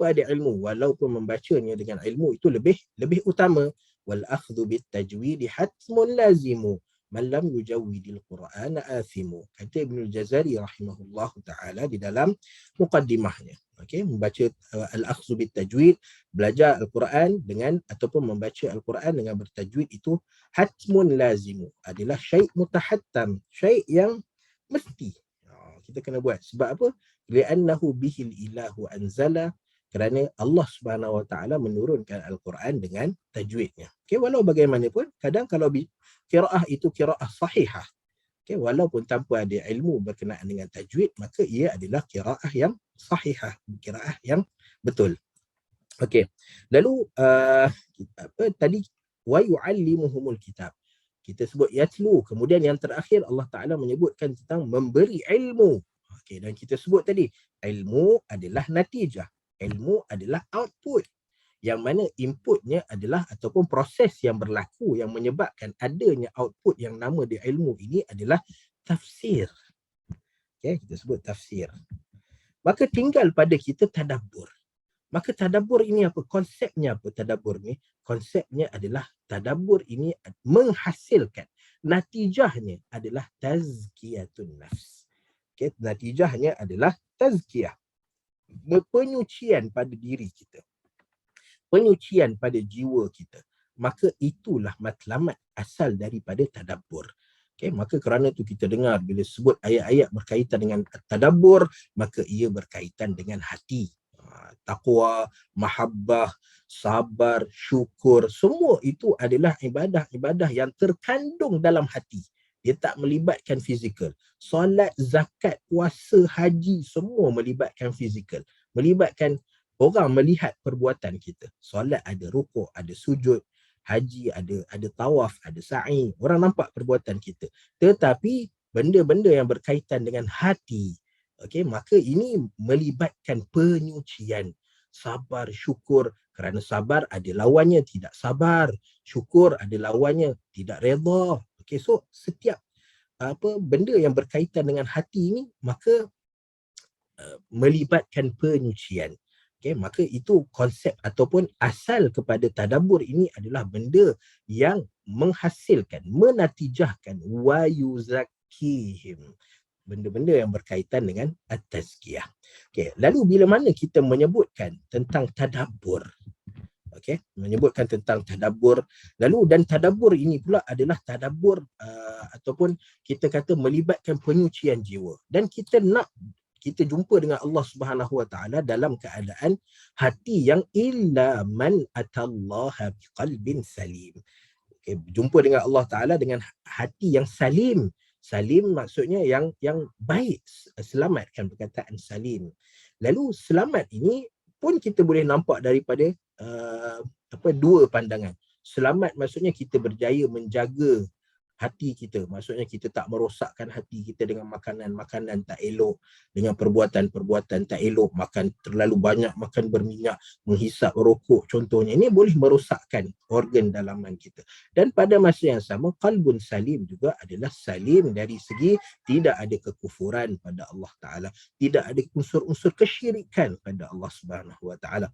ada ilmu, walaupun membacanya dengan ilmu itu lebih utama. Wal akhdhu bit tajwid hatmun lazimu man lam yujawwidil Qur'ana athimu. Kata Ibnul Jazari rahimahullahu taala di dalam muqaddimahnya. Okey, membaca al-akhdhu bit tajwid, belajar Al-Quran dengan ataupun membaca Al-Quran dengan bertajwid itu hatmun lazimu, adalah syai' mutahattam, syai' yang mesti. Kita kena buat. Sebab apa? Li'annahu bihil ilahu anzala, kerana Allah Subhanahu Wa Taala menurunkan Al-Quran dengan tajwidnya. Okey, walau bagaimanapun kadang kalau qiraah itu qiraah sahihah, okay, walaupun tanpa ada ilmu berkenaan dengan tajwid, maka ia adalah qiraah yang sahihah, qiraah yang betul. Okey. Lalu apa tadi, wa yu'allimuhumul kitab. Kita sebut yatlu, kemudian yang terakhir Allah Taala menyebutkan tentang memberi ilmu. Okey, dan kita sebut tadi ilmu adalah natijah. Ilmu adalah output, yang mana inputnya adalah ataupun proses yang berlaku yang menyebabkan adanya output yang nama dia ilmu ini adalah tafsir. Okay, kita sebut tafsir. Maka tinggal pada kita tadabbur. Maka tadabbur ini apa? Konsepnya apa tadabbur ni? Konsepnya adalah tadabbur ini menghasilkan, natijahnya adalah tazkiyatun nafs. Okay, natijahnya adalah tazkiyah, penyucian pada diri kita, penyucian pada jiwa kita. Maka itulah matlamat asal daripada tadabbur. Okay, maka kerana itu kita dengar bila sebut ayat-ayat berkaitan dengan tadabbur, maka ia berkaitan dengan hati. Taqwa, mahabbah, sabar, syukur, semua itu adalah ibadah-ibadah yang terkandung dalam hati. Dia tak melibatkan fizikal. Solat, zakat, puasa, haji, semua melibatkan fizikal. Melibatkan orang melihat perbuatan kita. Solat ada rukuk, ada sujud. Haji ada tawaf, ada sa'i. Orang nampak perbuatan kita. Tetapi benda-benda yang berkaitan dengan hati, okey, maka ini melibatkan penyucian. Sabar, syukur. Kerana sabar ada lawannya tidak sabar. Syukur ada lawannya tidak redha. Okey, so setiap benda yang berkaitan dengan hati ini maka melibatkan penyucian. Okay, maka itu konsep ataupun asal kepada tadabbur ini adalah benda yang menghasilkan, menatijahkan wa yuzakkihim. Benda-benda yang berkaitan dengan at-tazkiyah. Okay, lalu bila mana kita menyebutkan tentang tadabbur? Okay, menyebutkan tentang tadabbur. Lalu dan tadabbur ini pula adalah tadabbur ataupun kita kata melibatkan penyucian jiwa. Dan kita jumpa dengan Allah Subhanahu Wa Taala dalam keadaan hati yang illa man atallaha biqalbin salim. Okay, jumpa dengan Allah Taala dengan hati yang salim. Salim maksudnya yang baik, selamat kan perkataan salim. Lalu selamat ini pun kita boleh nampak daripada dua pandangan. Selamat maksudnya kita berjaya menjaga hati kita. Maksudnya kita tak merosakkan hati kita dengan makanan-makanan tak elok, dengan perbuatan-perbuatan tak elok, makan terlalu banyak, makan berminyak, menghisap rokok contohnya. Ini boleh merosakkan organ dalaman kita. Dan pada masa yang sama, qalbun salim juga adalah salim dari segi tidak ada kekufuran pada Allah Ta'ala, tidak ada unsur-unsur kesyirikan pada Allah Subhanahu Wa Ta'ala,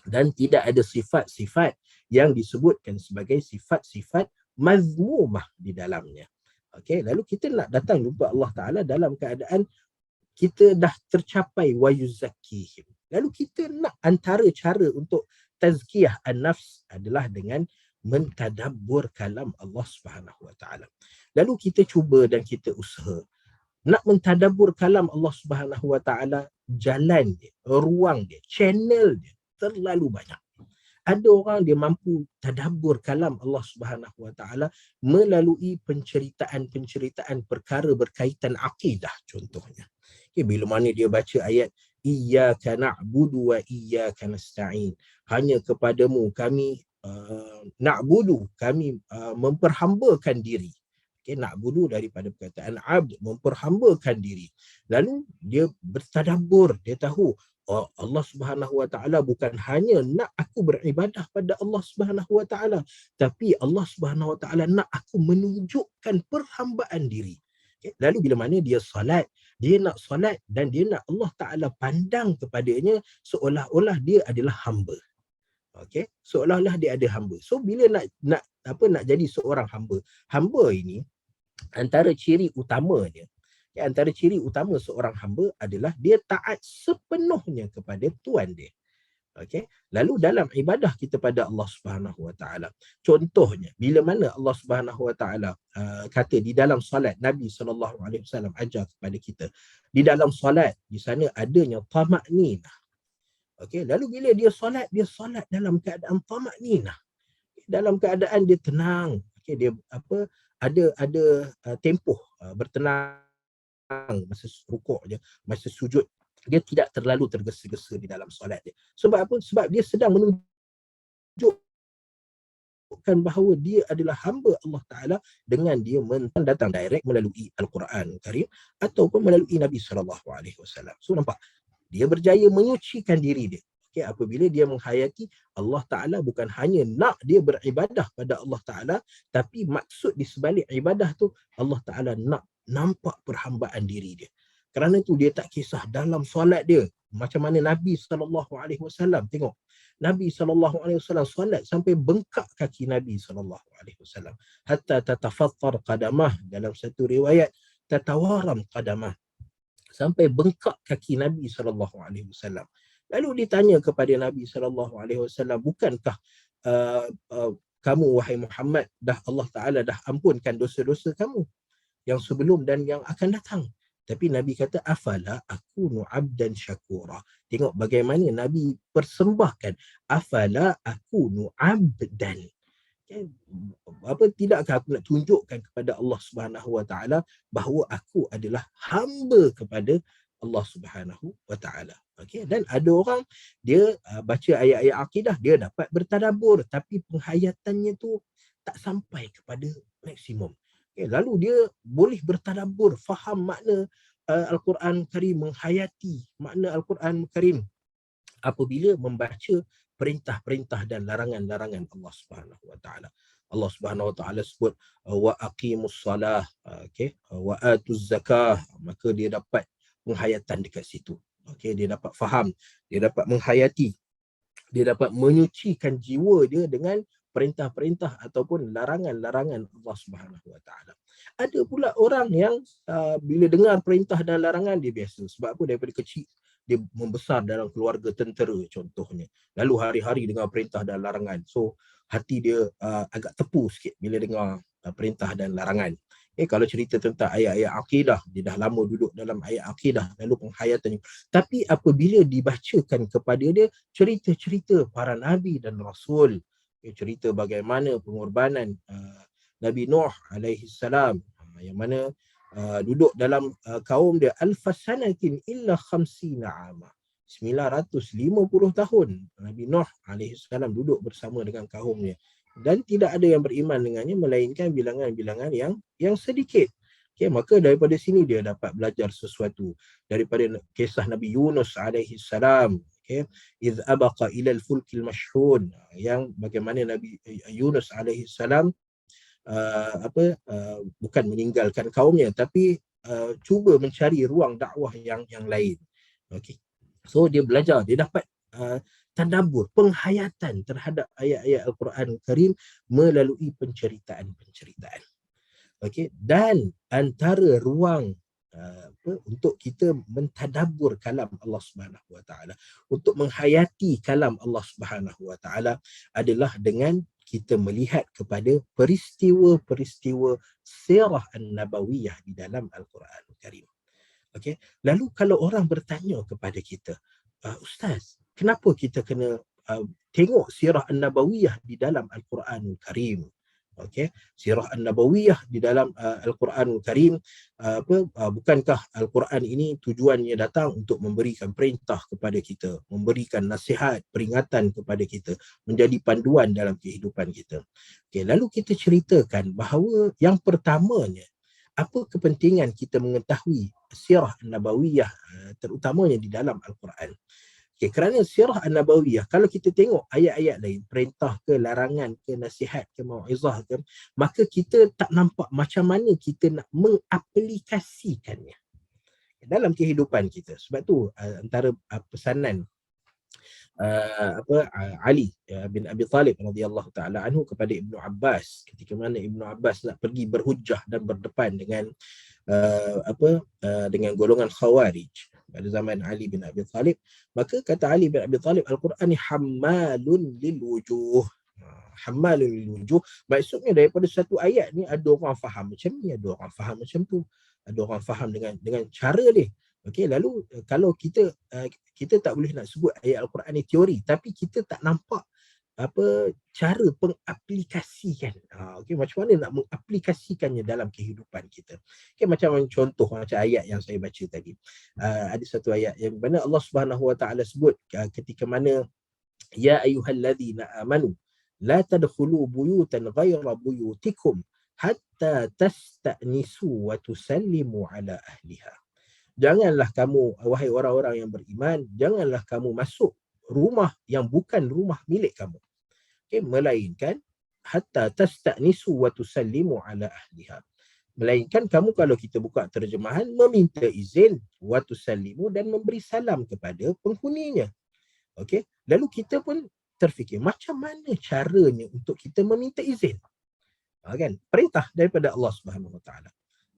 dan tidak ada sifat-sifat yang disebutkan sebagai sifat-sifat mazmumah di dalamnya. Okey, lalu kita nak datang jumpa Allah Taala dalam keadaan kita dah tercapai wa yuzakkihim. Lalu kita nak antara cara untuk tazkiyah an-nafs adalah dengan mentadabbur kalam Allah Subhanahu Wa Taala. Lalu kita cuba dan kita usaha nak mentadabbur kalam Allah Subhanahu Wa Taala, jalan dia, ruang dia, channel dia terlalu banyak. Ada orang dia mampu tadabbur kalam Allah Subhanahu Wa Taala melalui penceritaan perkara berkaitan akidah contohnya. Okay, bila mana dia baca ayat iyyaka na'budu wa iyyaka nasta'in. Hanya kepadamu kami na'budu, kami memperhambakan diri. Okay, na'budu daripada perkataan abd, memperhambakan diri. Lalu dia bertadabbur, dia tahu Allah Subhanahu Wa Taala bukan hanya nak aku beribadah pada Allah Subhanahu Wa Taala, tapi Allah Subhanahu Wa Taala nak aku menunjukkan perhambaan diri. Okay. Lalu bila mana dia solat, dia nak solat dan dia nak Allah Taala pandang kepadanya seolah-olah dia adalah hamba. Okey, seolah-olah dia ada hamba. So bila nak jadi seorang hamba, hamba ini antara ciri utamanya, antara ciri utama seorang hamba adalah dia taat sepenuhnya kepada Tuhan dia. Okey. Lalu dalam ibadah kita pada Allah Subhanahu Wa Taala, contohnya bila mana Allah Subhanahu Wa Taala kata di dalam solat, Nabi sallallahu alaihi wasallam ajar kepada kita, di dalam solat di sana adanya tamakninah. Okey, lalu bila dia solat dalam keadaan tamakninah. Dalam keadaan dia tenang. Okey, dia ada tempoh bertenang masa rukuk je, masa sujud dia tidak terlalu tergesa-gesa di dalam solat dia. Sebab apa? Sebab dia sedang menunjukkan bahawa dia adalah hamba Allah Taala dengan dia datang direct melalui Al-Quran Karim ataupun melalui Nabi sallallahu alaihi wasallam. So nampak dia berjaya menyucikan diri dia. Okay, apabila dia menghayati Allah Ta'ala bukan hanya nak dia beribadah pada Allah Ta'ala, tapi maksud di sebalik ibadah tu Allah Ta'ala nak nampak perhambaan diri dia. Kerana tu dia tak kisah dalam solat dia macam mana Nabi SAW. Tengok, Nabi SAW solat sampai bengkak kaki Nabi SAW. Hatta tatafattar qadamah, dalam satu riwayat tatawaram qadamah, sampai bengkak kaki Nabi SAW. Lalu ditanya kepada Nabi SAW, bukankah kamu wahai Muhammad, dah Allah Ta'ala dah ampunkan dosa-dosa kamu yang sebelum dan yang akan datang? Tapi Nabi kata afala akunu abdan syakura. Tengok bagaimana Nabi persembahkan afala akunu abdan. Okay. Tidakkah aku nak tunjukkan kepada Allah Subhanahu Wa Taala bahawa aku adalah hamba kepada Allah Subhanahu Wa Taala. Okey, dan ada orang dia baca ayat-ayat akidah, dia dapat bertadabbur tapi penghayatannya tu tak sampai kepada maksimum. Okay, lalu dia boleh bertadabbur, faham makna Al-Quran Karim, menghayati makna Al-Quran Karim apabila membaca perintah-perintah dan larangan-larangan Allah Subhanahu Wa Taala. Allah Subhanahu Wa Taala sebut wa aqimus salah, okey, wa atuz zakah, maka dia dapat penghayatan dekat situ. Okey, dia dapat faham, dia dapat menghayati, dia dapat menyucikan jiwa dia dengan perintah-perintah ataupun larangan-larangan Allah Subhanahu Wa Taala. Ada pula orang yang bila dengar perintah dan larangan dia biasa. Sebab apa? Daripada kecil dia membesar dalam keluarga tentera contohnya. Lalu hari-hari dengar perintah dan larangan. So hati dia agak tepu sikit bila dengar perintah dan larangan. Kalau cerita tentang ayat-ayat akidah, dia dah lama duduk dalam ayat akidah, lalu penghayatannya. Tapi apabila dibacakan kepada dia cerita-cerita para nabi dan rasul, cerita bagaimana pengorbanan Nabi Nuh alaihi salam, yang mana duduk dalam kaum dia alfasanatin illa khamsina ama, 950 tahun Nabi Nuh alaihi salam duduk bersama dengan kaumnya, dan tidak ada yang beriman dengannya melainkan bilangan-bilangan yang sedikit. Okay, maka daripada sini dia dapat belajar sesuatu daripada kisah Nabi Yunus alaihi salam. Okay, iz abaqa ila al-fulkil mashhun, yang bagaimana Nabi Yunus alaihi salam bukan meninggalkan kaumnya tapi cuba mencari ruang dakwah yang lain. Okey. So dia belajar, dia dapat tadabbur, penghayatan terhadap ayat-ayat Al-Quran Karim melalui penceritaan-penceritaan. Okey, dan antara ruang untuk kita mentadabbur kalam Allah Subhanahu Wa Taala, untuk menghayati kalam Allah Subhanahu Wa Taala adalah dengan kita melihat kepada peristiwa-peristiwa sirah an-nabawiyah di dalam Al-Quran Karim. Okey, lalu kalau orang bertanya kepada kita, Ustaz, kenapa kita kena tengok sirah an-nabawiyah di dalam Al-Quran Karim? Okey, sirah an-nabawiyah di dalam Al-Quran Karim, bukankah Al-Quran ini tujuannya datang untuk memberikan perintah kepada kita, memberikan nasihat, peringatan kepada kita, menjadi panduan dalam kehidupan kita. Okey, lalu kita ceritakan bahawa yang pertamanya, apa kepentingan kita mengetahui sirah an-nabawiyah terutamanya di dalam Al-Quran? Okay, kerana sirah an-nabawiyah, kalau kita tengok ayat-ayat lain, perintah ke, larangan ke, nasihat ke, mau'izah ke, maka kita tak nampak macam mana kita nak mengaplikasikannya dalam kehidupan kita. Sebab tu antara pesanan Ali bin Abi Talib radhiyallahu taala anhu kepada Ibnu Abbas ketika mana Ibnu Abbas nak pergi berhujjah dan berdepan dengan dengan golongan Khawarij pada zaman Ali bin Abi Talib, maka kata Ali bin Abi Talib, Al-Quran ni hammalun lil wujuh. Hammalun lil wujuh, maksudnya daripada satu ayat ni ada orang faham macam ni, ada orang faham macam tu, ada orang faham dengan cara dia. Okey, lalu kalau kita tak boleh nak sebut ayat Al-Quran ni teori, tapi kita tak nampak cara pengaplikasikan. Okey, macam mana nak mengaplikasikannya dalam kehidupan kita. Okey, macam contoh macam ayat yang saya baca tadi. Ada satu ayat yang mana Allah Subhanahu Wa Taala sebut ketika mana ya ayyuhallazina amanu la tadkhulu buyutan ghayra buyutikum hatta tasta'nisu wa tusallimu ala ahliha. Janganlah kamu, wahai orang-orang yang beriman, janganlah kamu masuk rumah yang bukan rumah milik kamu. Okay, melainkan hatta tasta'nisu wa tusallimu ala ahliha. Melainkan kamu, kalau kita buka terjemahan, meminta izin wa tusallimu dan memberi salam kepada penghuninya. Okey, lalu kita pun terfikir macam mana caranya untuk kita meminta izin. Kan? Perintah daripada Allah Subhanahu Wa Taala.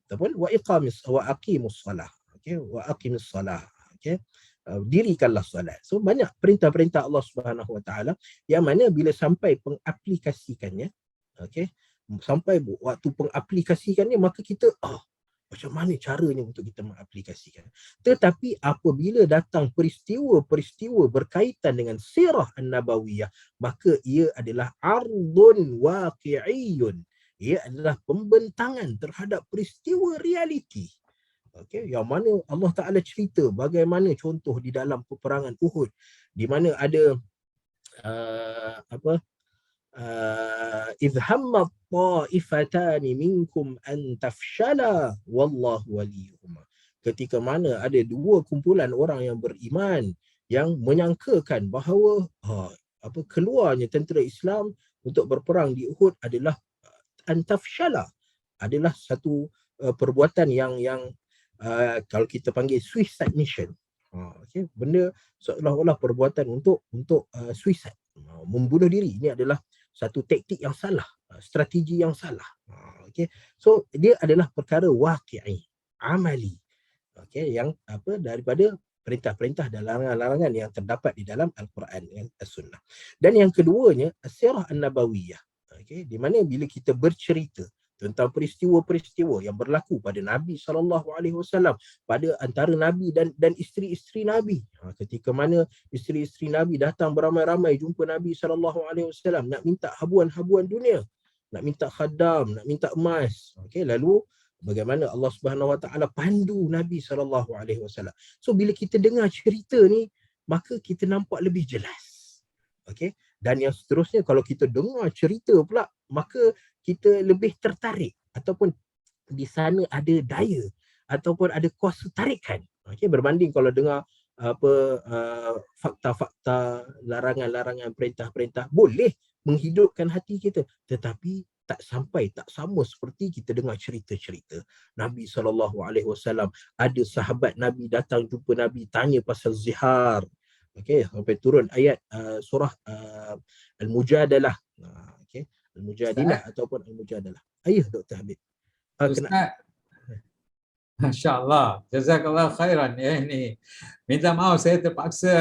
Ataupun wa aqimus salah. Okey, wa aqimus salah. Okey. Dirikanlah solat. So banyak perintah-perintah Allah Subhanahu Wa Taala yang mana bila sampai pengaplikasikannya, okey, sampai waktu pengaplikasikannya, maka kita Macam mana caranya untuk kita mengaplikasikan. Tetapi apabila datang peristiwa-peristiwa berkaitan dengan sirah an-nabawiyah, maka ia adalah ardun waqi'iyun. Ia adalah pembentangan terhadap peristiwa realiti. Okey, yang mana Allah Taala cerita bagaimana contoh di dalam peperangan Uhud, di mana ada idh hammat ta'ifatani minkum an tafshala wallahu waliyuhuma. Ketika mana ada dua kumpulan orang yang beriman yang menyangkakan bahawa keluarnya tentera Islam untuk berperang di Uhud adalah an tafshala, adalah satu perbuatan yang kalau kita panggil suicide mission. Okay. Benda seolah-olah perbuatan untuk suicide, membunuh diri. Ini adalah satu taktik yang salah, strategi yang salah. Okay. So dia adalah perkara waqi'i, amali. Okay. Yang daripada perintah-perintah dan larangan-larangan yang terdapat di dalam Al-Quran dan As-Sunnah. Dan yang keduanya, as-sirah an-nabawiyah. Okay. Di mana bila kita bercerita tentang peristiwa-peristiwa yang berlaku pada Nabi SAW, pada antara Nabi dan isteri-isteri Nabi. Ketika mana isteri-isteri Nabi datang beramai-ramai jumpa Nabi SAW, nak minta habuan-habuan dunia, nak minta khadam, nak minta emas. Okay, lalu bagaimana Allah Subhanahu Wa Taala pandu Nabi SAW. So bila kita dengar cerita ni, maka kita nampak lebih jelas. Okay. Dan yang seterusnya, kalau kita dengar cerita pula, maka kita lebih tertarik, ataupun di sana ada daya ataupun ada kuasa tarikan. Okay, berbanding kalau dengar fakta-fakta, larangan-larangan, perintah-perintah boleh menghidupkan hati kita, tetapi tak sama seperti kita dengar cerita-cerita Nabi SAW. Ada sahabat Nabi datang jumpa Nabi, tanya pasal zihar. Okay, sampai turun ayat surah Al-Mujadalah. Okay. Al-Mujadilah ataupun Al-Mujadalah. Ayah Dr. Habib. Ustaz, Masya-Allah, jazakallah khairan ya ini. Minta maaf saya terpaksa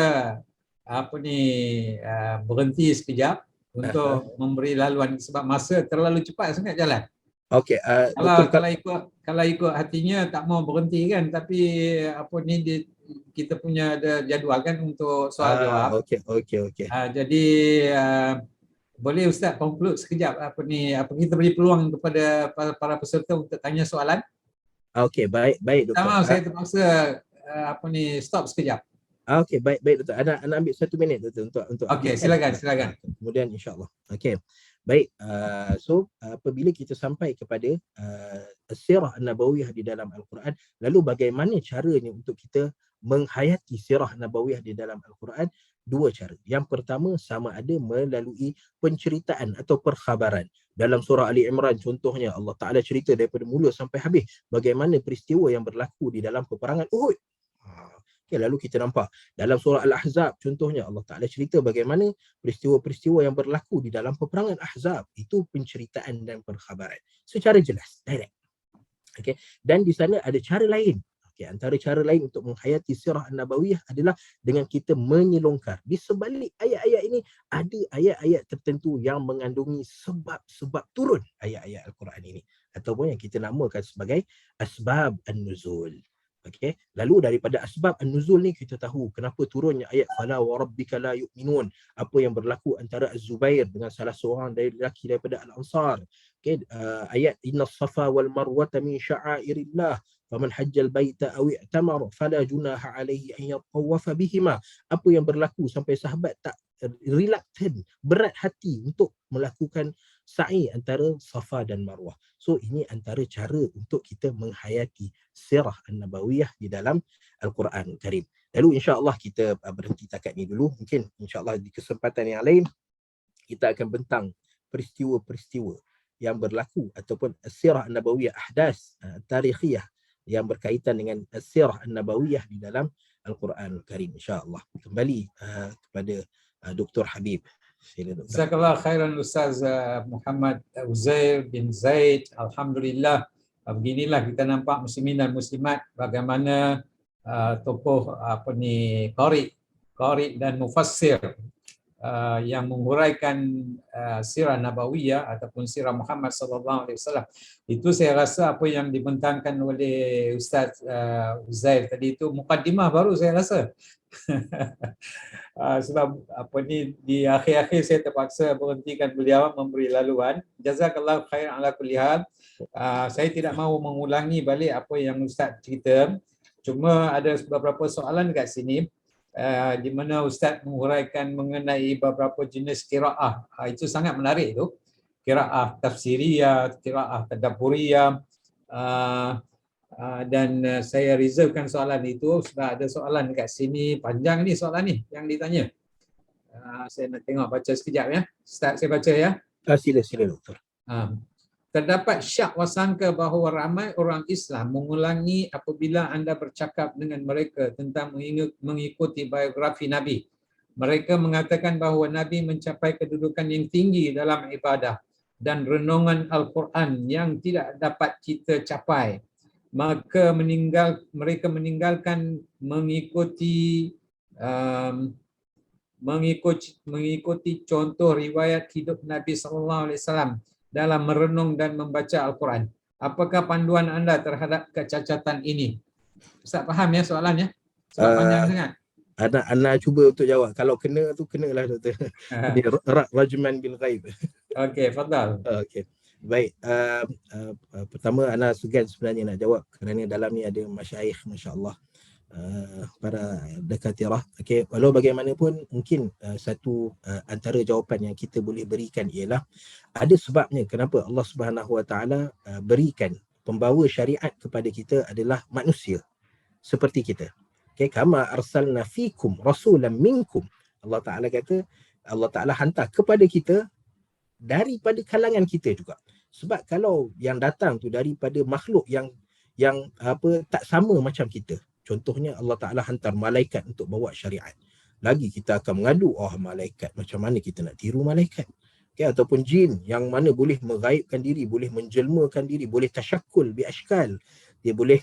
berhenti sekejap untuk memberi laluan sebab masa terlalu cepat sangat jalan. Okey, kalau ikut hatinya tak mau berhenti kan, tapi kita punya ada jadual kan untuk soal jawab. Okey. Jadi boleh Ustaz conclude sekejap kita beri peluang kepada para peserta untuk tanya soalan. Okey, baik Doktor. Sama saya terpaksa stop sekejap. Okey, baik Doktor. Ana ambil 1 minit Doktor untuk Okey, silakan. Kemudian insya-Allah. Okey. Baik, so apabila kita sampai kepada sirah an-nabawiyah di dalam Al-Quran, lalu bagaimana caranya untuk kita menghayati sirah nabawiyah di dalam Al-Quran? Dua cara. Yang pertama, sama ada melalui penceritaan atau perkhabaran. Dalam surah Ali Imran contohnya, Allah Ta'ala cerita daripada mula sampai habis bagaimana peristiwa yang berlaku di dalam peperangan Uhud. Okay, lalu kita nampak dalam surah Al-Ahzab contohnya, Allah Ta'ala cerita bagaimana peristiwa-peristiwa yang berlaku di dalam peperangan Ahzab. Itu penceritaan dan perkhabaran secara jelas, direct. Okay. Dan di sana ada cara lain. Okay, antara cara lain untuk menghayati sirah an-nabawiyah adalah dengan kita menyelongkar. Di sebalik ayat-ayat ini ada ayat-ayat tertentu yang mengandungi sebab-sebab turun ayat-ayat Al-Quran ini, ataupun yang kita namakan sebagai asbab an-nuzul. Okay. Lalu daripada asbab an-nuzul ni kita tahu kenapa turunnya ayat fala wa rabbika la yu'minun, apa yang berlaku antara Az-Zubair dengan salah seorang dari lelaki daripada Al-Ansar. Okay. Ayat inna safa wal marwata min sya'airillah faman hajjal baita aw i'tamara fala junaha alaihi an yatawafa bihima. Apa yang berlaku sampai sahabat tak reluctant, berat hati untuk melakukan sa'i antara Safa dan Marwah. So ini antara cara untuk kita menghayati sirah an-nabawiyah di dalam Al-Quran Karim. Lalu insya-Allah kita berhenti takat ni dulu. Mungkin insya-Allah di kesempatan yang lain kita akan bentang peristiwa-peristiwa yang berlaku ataupun sirah an-nabawiyah, ahdas tarikhiyah yang berkaitan dengan sirah an-nabawiyah di dalam Al-Quran Karim insya-Allah. Kembali kepada Dr. Habib. Jazakallah khairan Ustaz Muhammad Uzair bin Zaid. Alhamdulillah, beginilah kita nampak muslimin dan muslimat bagaimana tokoh qari dan mufassir yang menghuraikan sirah nabawiyah ataupun sirah Muhammad sallallahu alaihi wasallam. Itu saya rasa apa yang dibentangkan oleh Ustaz Uzair tadi itu mukaddimah baru saya rasa. Sebab apa ni di akhir-akhir saya terpaksa berhentikan beliau memberi laluan. Jazakallahu khairan ala kulli hal. Saya tidak mahu mengulangi balik apa yang Ustaz cerita. Cuma ada beberapa soalan kat sini di mana Ustaz menghuraikan mengenai beberapa jenis qiraah. Itu sangat menarik tu. Qiraah tafsiriyah, qiraah tadabburiyah. Dan saya reservekan soalan itu sebab ada soalan dekat sini, panjang ni soalan ni yang ditanya. Saya nak tengok baca sekejap ya. Start saya baca ya. Sila doktor. Terdapat syak wasangka bahawa ramai orang Islam mengulangi apabila anda bercakap dengan mereka tentang mengikuti biografi Nabi. Mereka mengatakan bahawa Nabi mencapai kedudukan yang tinggi dalam ibadah dan renungan Al-Quran yang tidak dapat kita capai. Maka mereka meninggalkan mengikuti contoh riwayat hidup Nabi SAW dalam merenung dan membaca Al-Quran. Apakah panduan anda terhadap kecacatan ini? Ustaz faham ya soalannya? Sebab panjang sangat. Ana cuba untuk jawab. Kalau kena tu kenalah doktor. Ini rajman bil ghaib. Okey, fadal. Okey. Baik, pertama Ana segan sebenarnya nak jawab kerana dalam ni ada masyaikh, masya-Allah, para dakatirah. Okey, walau bagaimanapun mungkin satu antara jawapan yang kita boleh berikan ialah ada sebabnya kenapa Allah Subhanahu Wa Taala berikan pembawa syariat kepada kita adalah manusia seperti kita. Okey, kama arsalna fikum rasulan minkum. Allah Taala kata, Allah Taala hantar kepada kita daripada kalangan kita juga. Sebab kalau yang datang tu daripada makhluk yang tak sama macam kita. Contohnya Allah Taala hantar malaikat untuk bawa syariat. Lagi kita akan mengadu, malaikat, macam mana kita nak tiru malaikat? Okay, ataupun jin yang mana boleh menggaibkan diri, boleh menjelmakan diri, boleh tasyakul bi ashkal. Dia boleh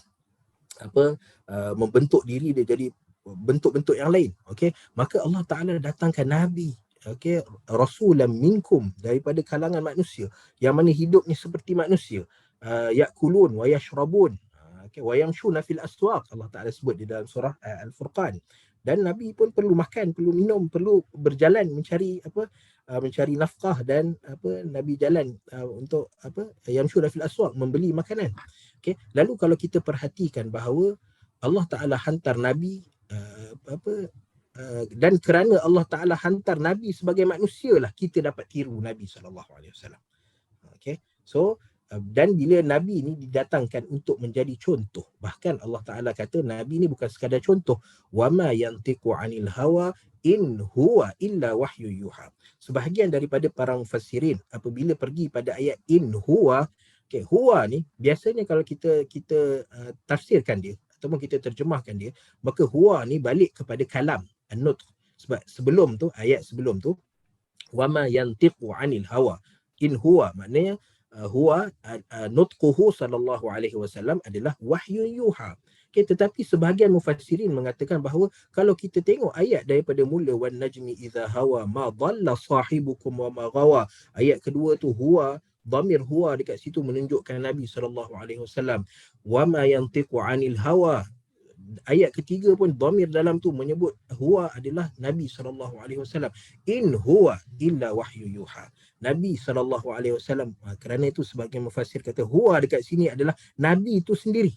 membentuk diri dia jadi bentuk-bentuk yang lain. Okey, maka Allah Taala datangkan nabi, okey, rasulan minkum, daripada kalangan manusia yang mana hidupnya seperti manusia, yakulun wa yashrabun, okey, wa yamshuna fil aswaq. Allah Taala sebut di dalam surah Al-Furqan. Dan nabi pun perlu makan, perlu minum, perlu berjalan mencari mencari nafkah, dan nabi jalan untuk yamshuna fil aswaq, membeli makanan. Okey, lalu kalau kita perhatikan bahawa Allah Taala hantar nabi dan kerana Allah Ta'ala hantar Nabi sebagai manusia lah kita dapat tiru Nabi SAW. Okay. So, dan bila Nabi ni didatangkan untuk menjadi contoh, bahkan Allah Ta'ala kata Nabi ni bukan sekadar contoh. وَمَا يَنْتِقُ عَنِ الْهَوَىٰ إِنْ هُوَ إِلَّا وَحْيُ يُوحَىٰ. Sebahagian daripada para mufassirin apabila pergi pada ayat in huwa, okay, huwa ni biasanya kalau kita tafsirkan dia ataupun kita terjemahkan dia, maka huwa ni balik kepada kalam an-nutq. Sebab sebelum tu, ayat sebelum tu, wama yantiqu 'anil hawa in huwa, maknanya huwa nutquhu sallallahu alaihi wasallam adalah wahyu yuha. Okay, tetapi sebahagian mufassirin mengatakan bahawa kalau kita tengok ayat daripada mula wan najmi idza hawa ma dhalla sahibukum wa ma ghawa, ayat kedua tu huwa, dhamir huwa dekat situ menunjukkan Nabi sallallahu alaihi wasallam. Wama yantiqu 'anil hawa, ayat ketiga pun dhamir dalam tu menyebut huwa adalah Nabi SAW. In huwa illa wahyu yuha. Nabi SAW. Kerana itu sebagian mufassir kata huwa dekat sini adalah Nabi itu sendiri.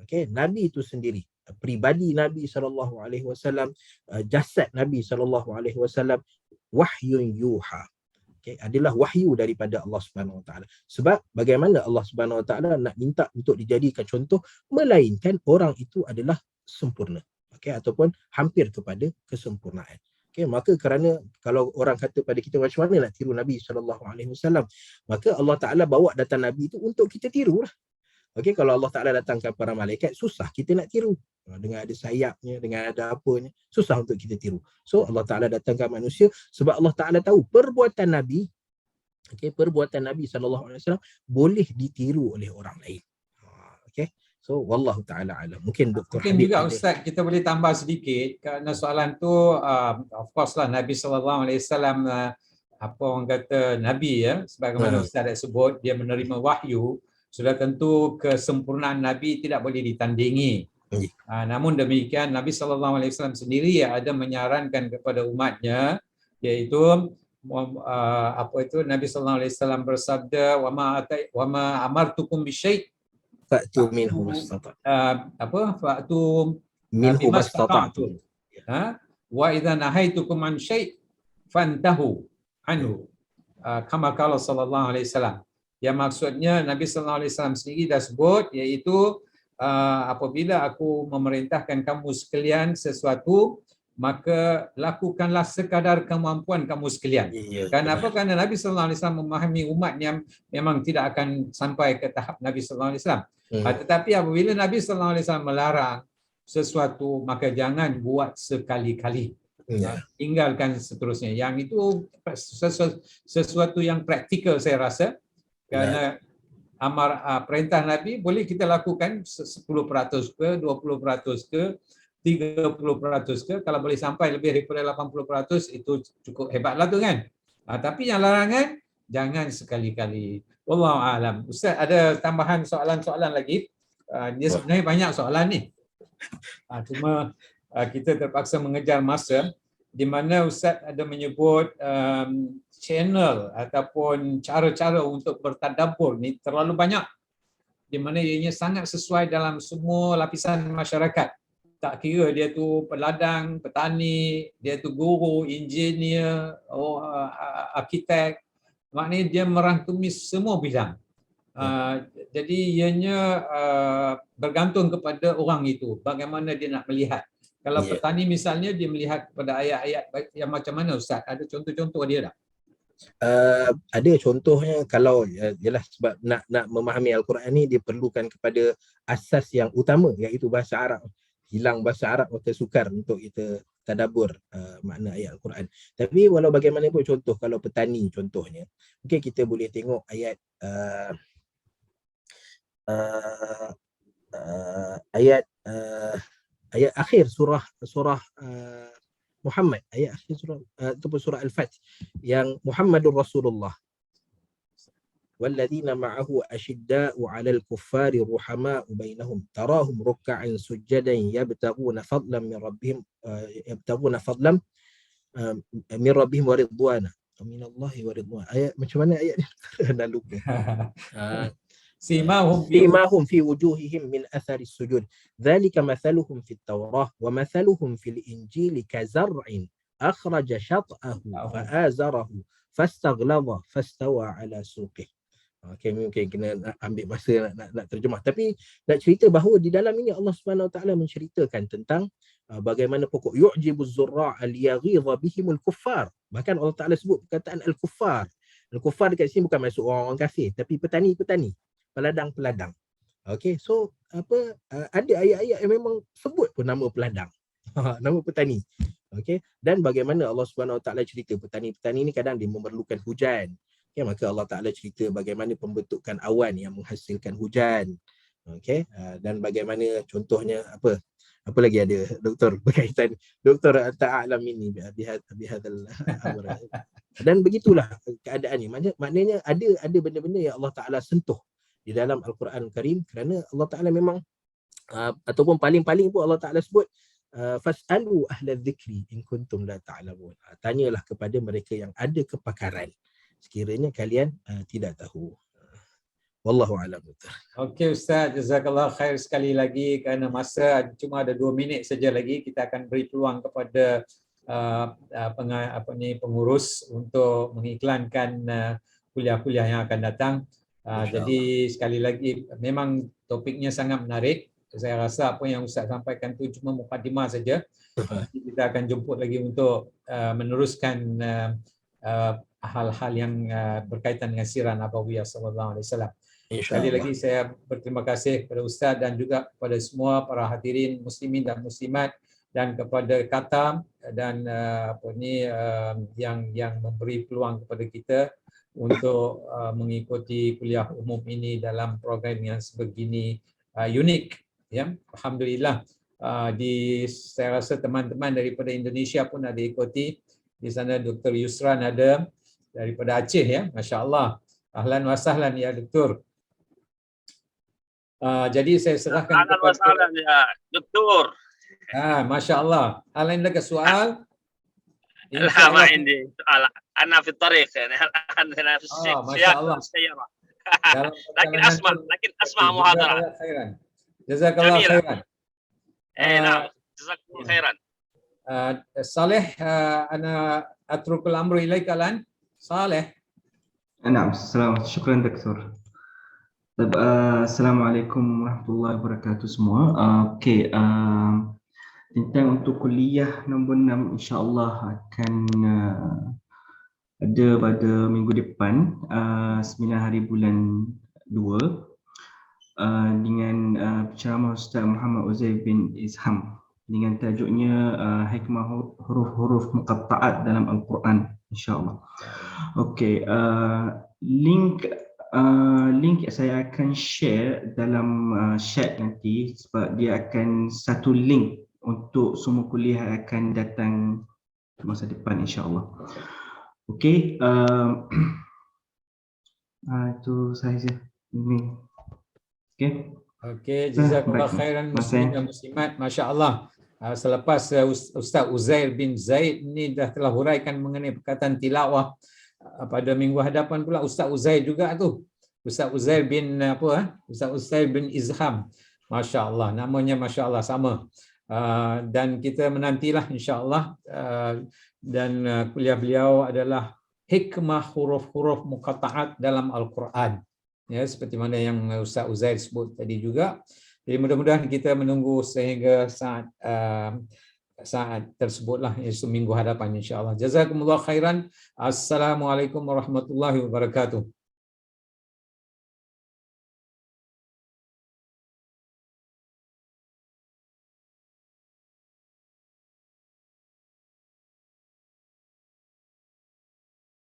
Okay, Nabi itu sendiri. Pribadi Nabi SAW, jasad Nabi SAW, wahyu yuha. Okay, adalah wahyu daripada Allah Subhanahu Wa Taala. Sebab bagaimana Allah Subhanahu Wa Taala nak minta untuk dijadikan contoh, melainkan orang itu adalah sempurna, okay, ataupun hampir kepada kesempurnaan. Okay, maka kerana kalau orang kata pada kita macam mana nak tiru Nabi SAW, maka Allah Taala bawa datang Nabi itu untuk kita tiru lah. Okay, kalau Allah Ta'ala datangkan para malaikat, susah kita nak tiru. Dengan ada sayapnya, dengan ada apanya, susah untuk kita tiru. So Allah Ta'ala datangkan manusia sebab Allah Ta'ala tahu perbuatan Nabi, okay, perbuatan Nabi SAW boleh ditiru oleh orang lain. Okay, So wallahu taala alam. Mungkin Dr. Mungkin Habib juga ada. Ustaz kita boleh tambah sedikit kerana soalan tu of course lah Nabi SAW apa orang kata Nabi ya, sebagaimana Ustaz dah sebut dia menerima wahyu, sudah tentu kesempurnaan Nabi tidak boleh ditandingi. Namun demikian Nabi SAW sendiri ada menyarankan kepada umatnya, iaitu apa itu Nabi SAW bersabda wa ma amartukum bisyai' Fa'tu minhu mastata'. Fa'tu Minhu bimastata'tum. mastata'tum. Wa idza nahaitukum an syai' fantahu anhu. Kama qala sallallahu alaihi wasallam. Yang maksudnya Nabi sallallahu alaihi wasallam sendiri dah sebut, iaitu apabila aku memerintahkan kamu sekalian sesuatu, maka lakukanlah sekadar kemampuan kamu sekalian. Kenapa? Kerana Nabi sallallahu alaihi wasallam memahami umatnya memang tidak akan sampai ke tahap Nabi sallallahu alaihi wasallam. Tetapi apabila Nabi sallallahu alaihi wasallam melarang sesuatu, maka jangan buat sekali-kali. Tinggalkan seterusnya. Yang itu sesuatu yang praktikal saya rasa. Kerana perintah Nabi boleh kita lakukan 10% ke, 20% ke, 30% ke, kalau boleh sampai lebih daripada 80% itu cukup hebatlah tu kan. Tapi yang larangan jangan sekali-kali. Wallahu a'lam. Ustaz ada tambahan soalan-soalan lagi? Dia sebenarnya banyak soalan ni. Cuma kita terpaksa mengejar masa, di mana Ustaz ada menyebut channel ataupun cara-cara untuk bertadabbur ni terlalu banyak, di mana ianya sangat sesuai dalam semua lapisan masyarakat. Tak kira dia tu peladang, petani, dia tu guru, engineer, arkitek, maknanya dia merangkumi semua bidang. Jadi ianya bergantung kepada orang itu, bagaimana dia nak melihat. Kalau petani misalnya dia melihat kepada ayat-ayat yang macam mana Ustaz? Ada contoh-contoh dia tak? Ada contohnya. Kalau ialah sebab nak memahami Al-Quran ni dia perlukan kepada asas yang utama, iaitu bahasa Arab. Hilang bahasa Arab maka sukar untuk kita tadabbur makna ayat Al-Quran. Tapi walau bagaimanapun contoh, kalau petani contohnya, mungkin kita boleh tengok ayat ayat akhir surah Muhammad, ayat akhir surah ataupun surah Al-Fath yang Muhammadur Rasulullah والذين معه أشداء على الكفار رحماء بينهم تراهم ركعا سجدا يبتغون فضلا من ربهم ورضوانا من الله ورضوانا. Ayat macam mana ayat ni? Dah lupa. سيماهم في وجوههم من أثر السجود ذلك مثلهم في التوراة ومثلهم في الإنجيل كزرع أخرج شطأه فآزره فاستغلظ فاستوى على سوقه. Okay, mungkin kena ambil masa nak terjemah. Tapi nak cerita bahawa di dalam ini Allah Subhanahu Wa Taala menceritakan tentang bagaimana pokok yu'jibuz zurra' liyaghidha bihimul kuffar. Bahkan Allah Taala sebut perkataan al-kuffar. Al-kuffar dekat sini bukan maksud orang kafir, tapi petani-petani, peladang-peladang. Okay, so ada ayat-ayat yang memang sebut pun nama peladang, nama petani. Okay, dan bagaimana Allah Subhanahu Wa Taala cerita petani-petani ni kadang dia memerlukan hujan. Okay, maka Allah Ta'ala cerita bagaimana pembentukan awan yang menghasilkan hujan. Okay, dan bagaimana contohnya apa lagi ada doktor berkaitan, doktor ta'alam ini bihadzal amr. Dan begitulah keadaan ni. Maknanya ada benda-benda yang Allah Ta'ala sentuh di dalam Al-Quran Karim, kerana Allah Ta'ala memang ataupun paling-paling pun Allah Ta'ala sebut fas'alu ahla dzikri in kuntum la ta'lamun. Tanyalah kepada mereka yang ada kepakaran sekiranya kalian tidak tahu. Wallahu a'lam. Okey Ustaz, jazakallah khair sekali lagi, kerana masa cuma ada 2 minit saja lagi. Kita akan beri peluang kepada pengurus untuk mengiklankan kuliah-kuliah yang akan datang. Jadi sekali lagi memang topiknya sangat menarik. Saya rasa apa yang Ustaz sampaikan tu cuma mukadimah saja. Kita akan jemput lagi untuk meneruskan hal-hal yang berkaitan dengan sirah Nabawiyah sallallahu alaihi wasallam. Sekali lagi saya berterima kasih kepada Ustaz dan juga kepada semua para hadirin muslimin dan muslimat, dan kepada Katam dan yang memberi peluang kepada kita untuk mengikuti kuliah umum ini dalam program yang sebegini unik, ya. Alhamdulillah. Saya rasa teman-teman daripada Indonesia pun ada ikuti. Di sana Dr. Yusran ada daripada Aceh, ya. Masya Allah. Ahlan wa sahlan ya Doktor. Jadi saya serahkan Ahlan wa sahlan ya Doktor. Masya Allah. Hal lain lagi soal? لا ما عندي سؤال، أنا في الطريق يعني أنا في السيارة لكن أسمع محاضرة. جزاك الله خيرا. نعم جزاكم الله خيرا. صالح أنا أترك الأمر إليك الآن. صالح. نعم شكرا دكتور. طيب السلام عليكم ورحمة الله وبركاته semua. Okey, tentang untuk kuliah nombor 6 insya-Allah akan ada pada minggu depan 9 hari bulan 2 dengan penceramah Ustaz Muhammad Uzair bin Izham dengan tajuknya hikmah huruf-huruf muqatta'at dalam Al-Quran insya-Allah. Okey, link saya akan share dalam chat nanti sebab dia akan satu link untuk semua kuliah akan datang masa depan insya-Allah. Okey, itu sahaja ini. Okey, jazakallah khairan muslimin dan muslimat. Masya-Allah. Selepas Ustaz Uzair bin Zaid ni telah huraikan mengenai perkataan tilawah, pada minggu hadapan pula Ustaz Uzair juga tu. Ustaz Uzair bin Ustaz Uzair bin Izham. Masya-Allah, namanya masya-Allah sama. Dan kita menantilah insya-Allah, dan kuliah beliau adalah hikmah huruf-huruf muqatta'at dalam Al-Quran, ya, seperti mana yang Ustaz Uzair sebut tadi juga. Jadi mudah-mudahan kita menunggu sehingga saat tersebutlah, iaitu minggu hadapan insya-Allah. Jazakumullah khairan. Assalamualaikum warahmatullahi wabarakatuh.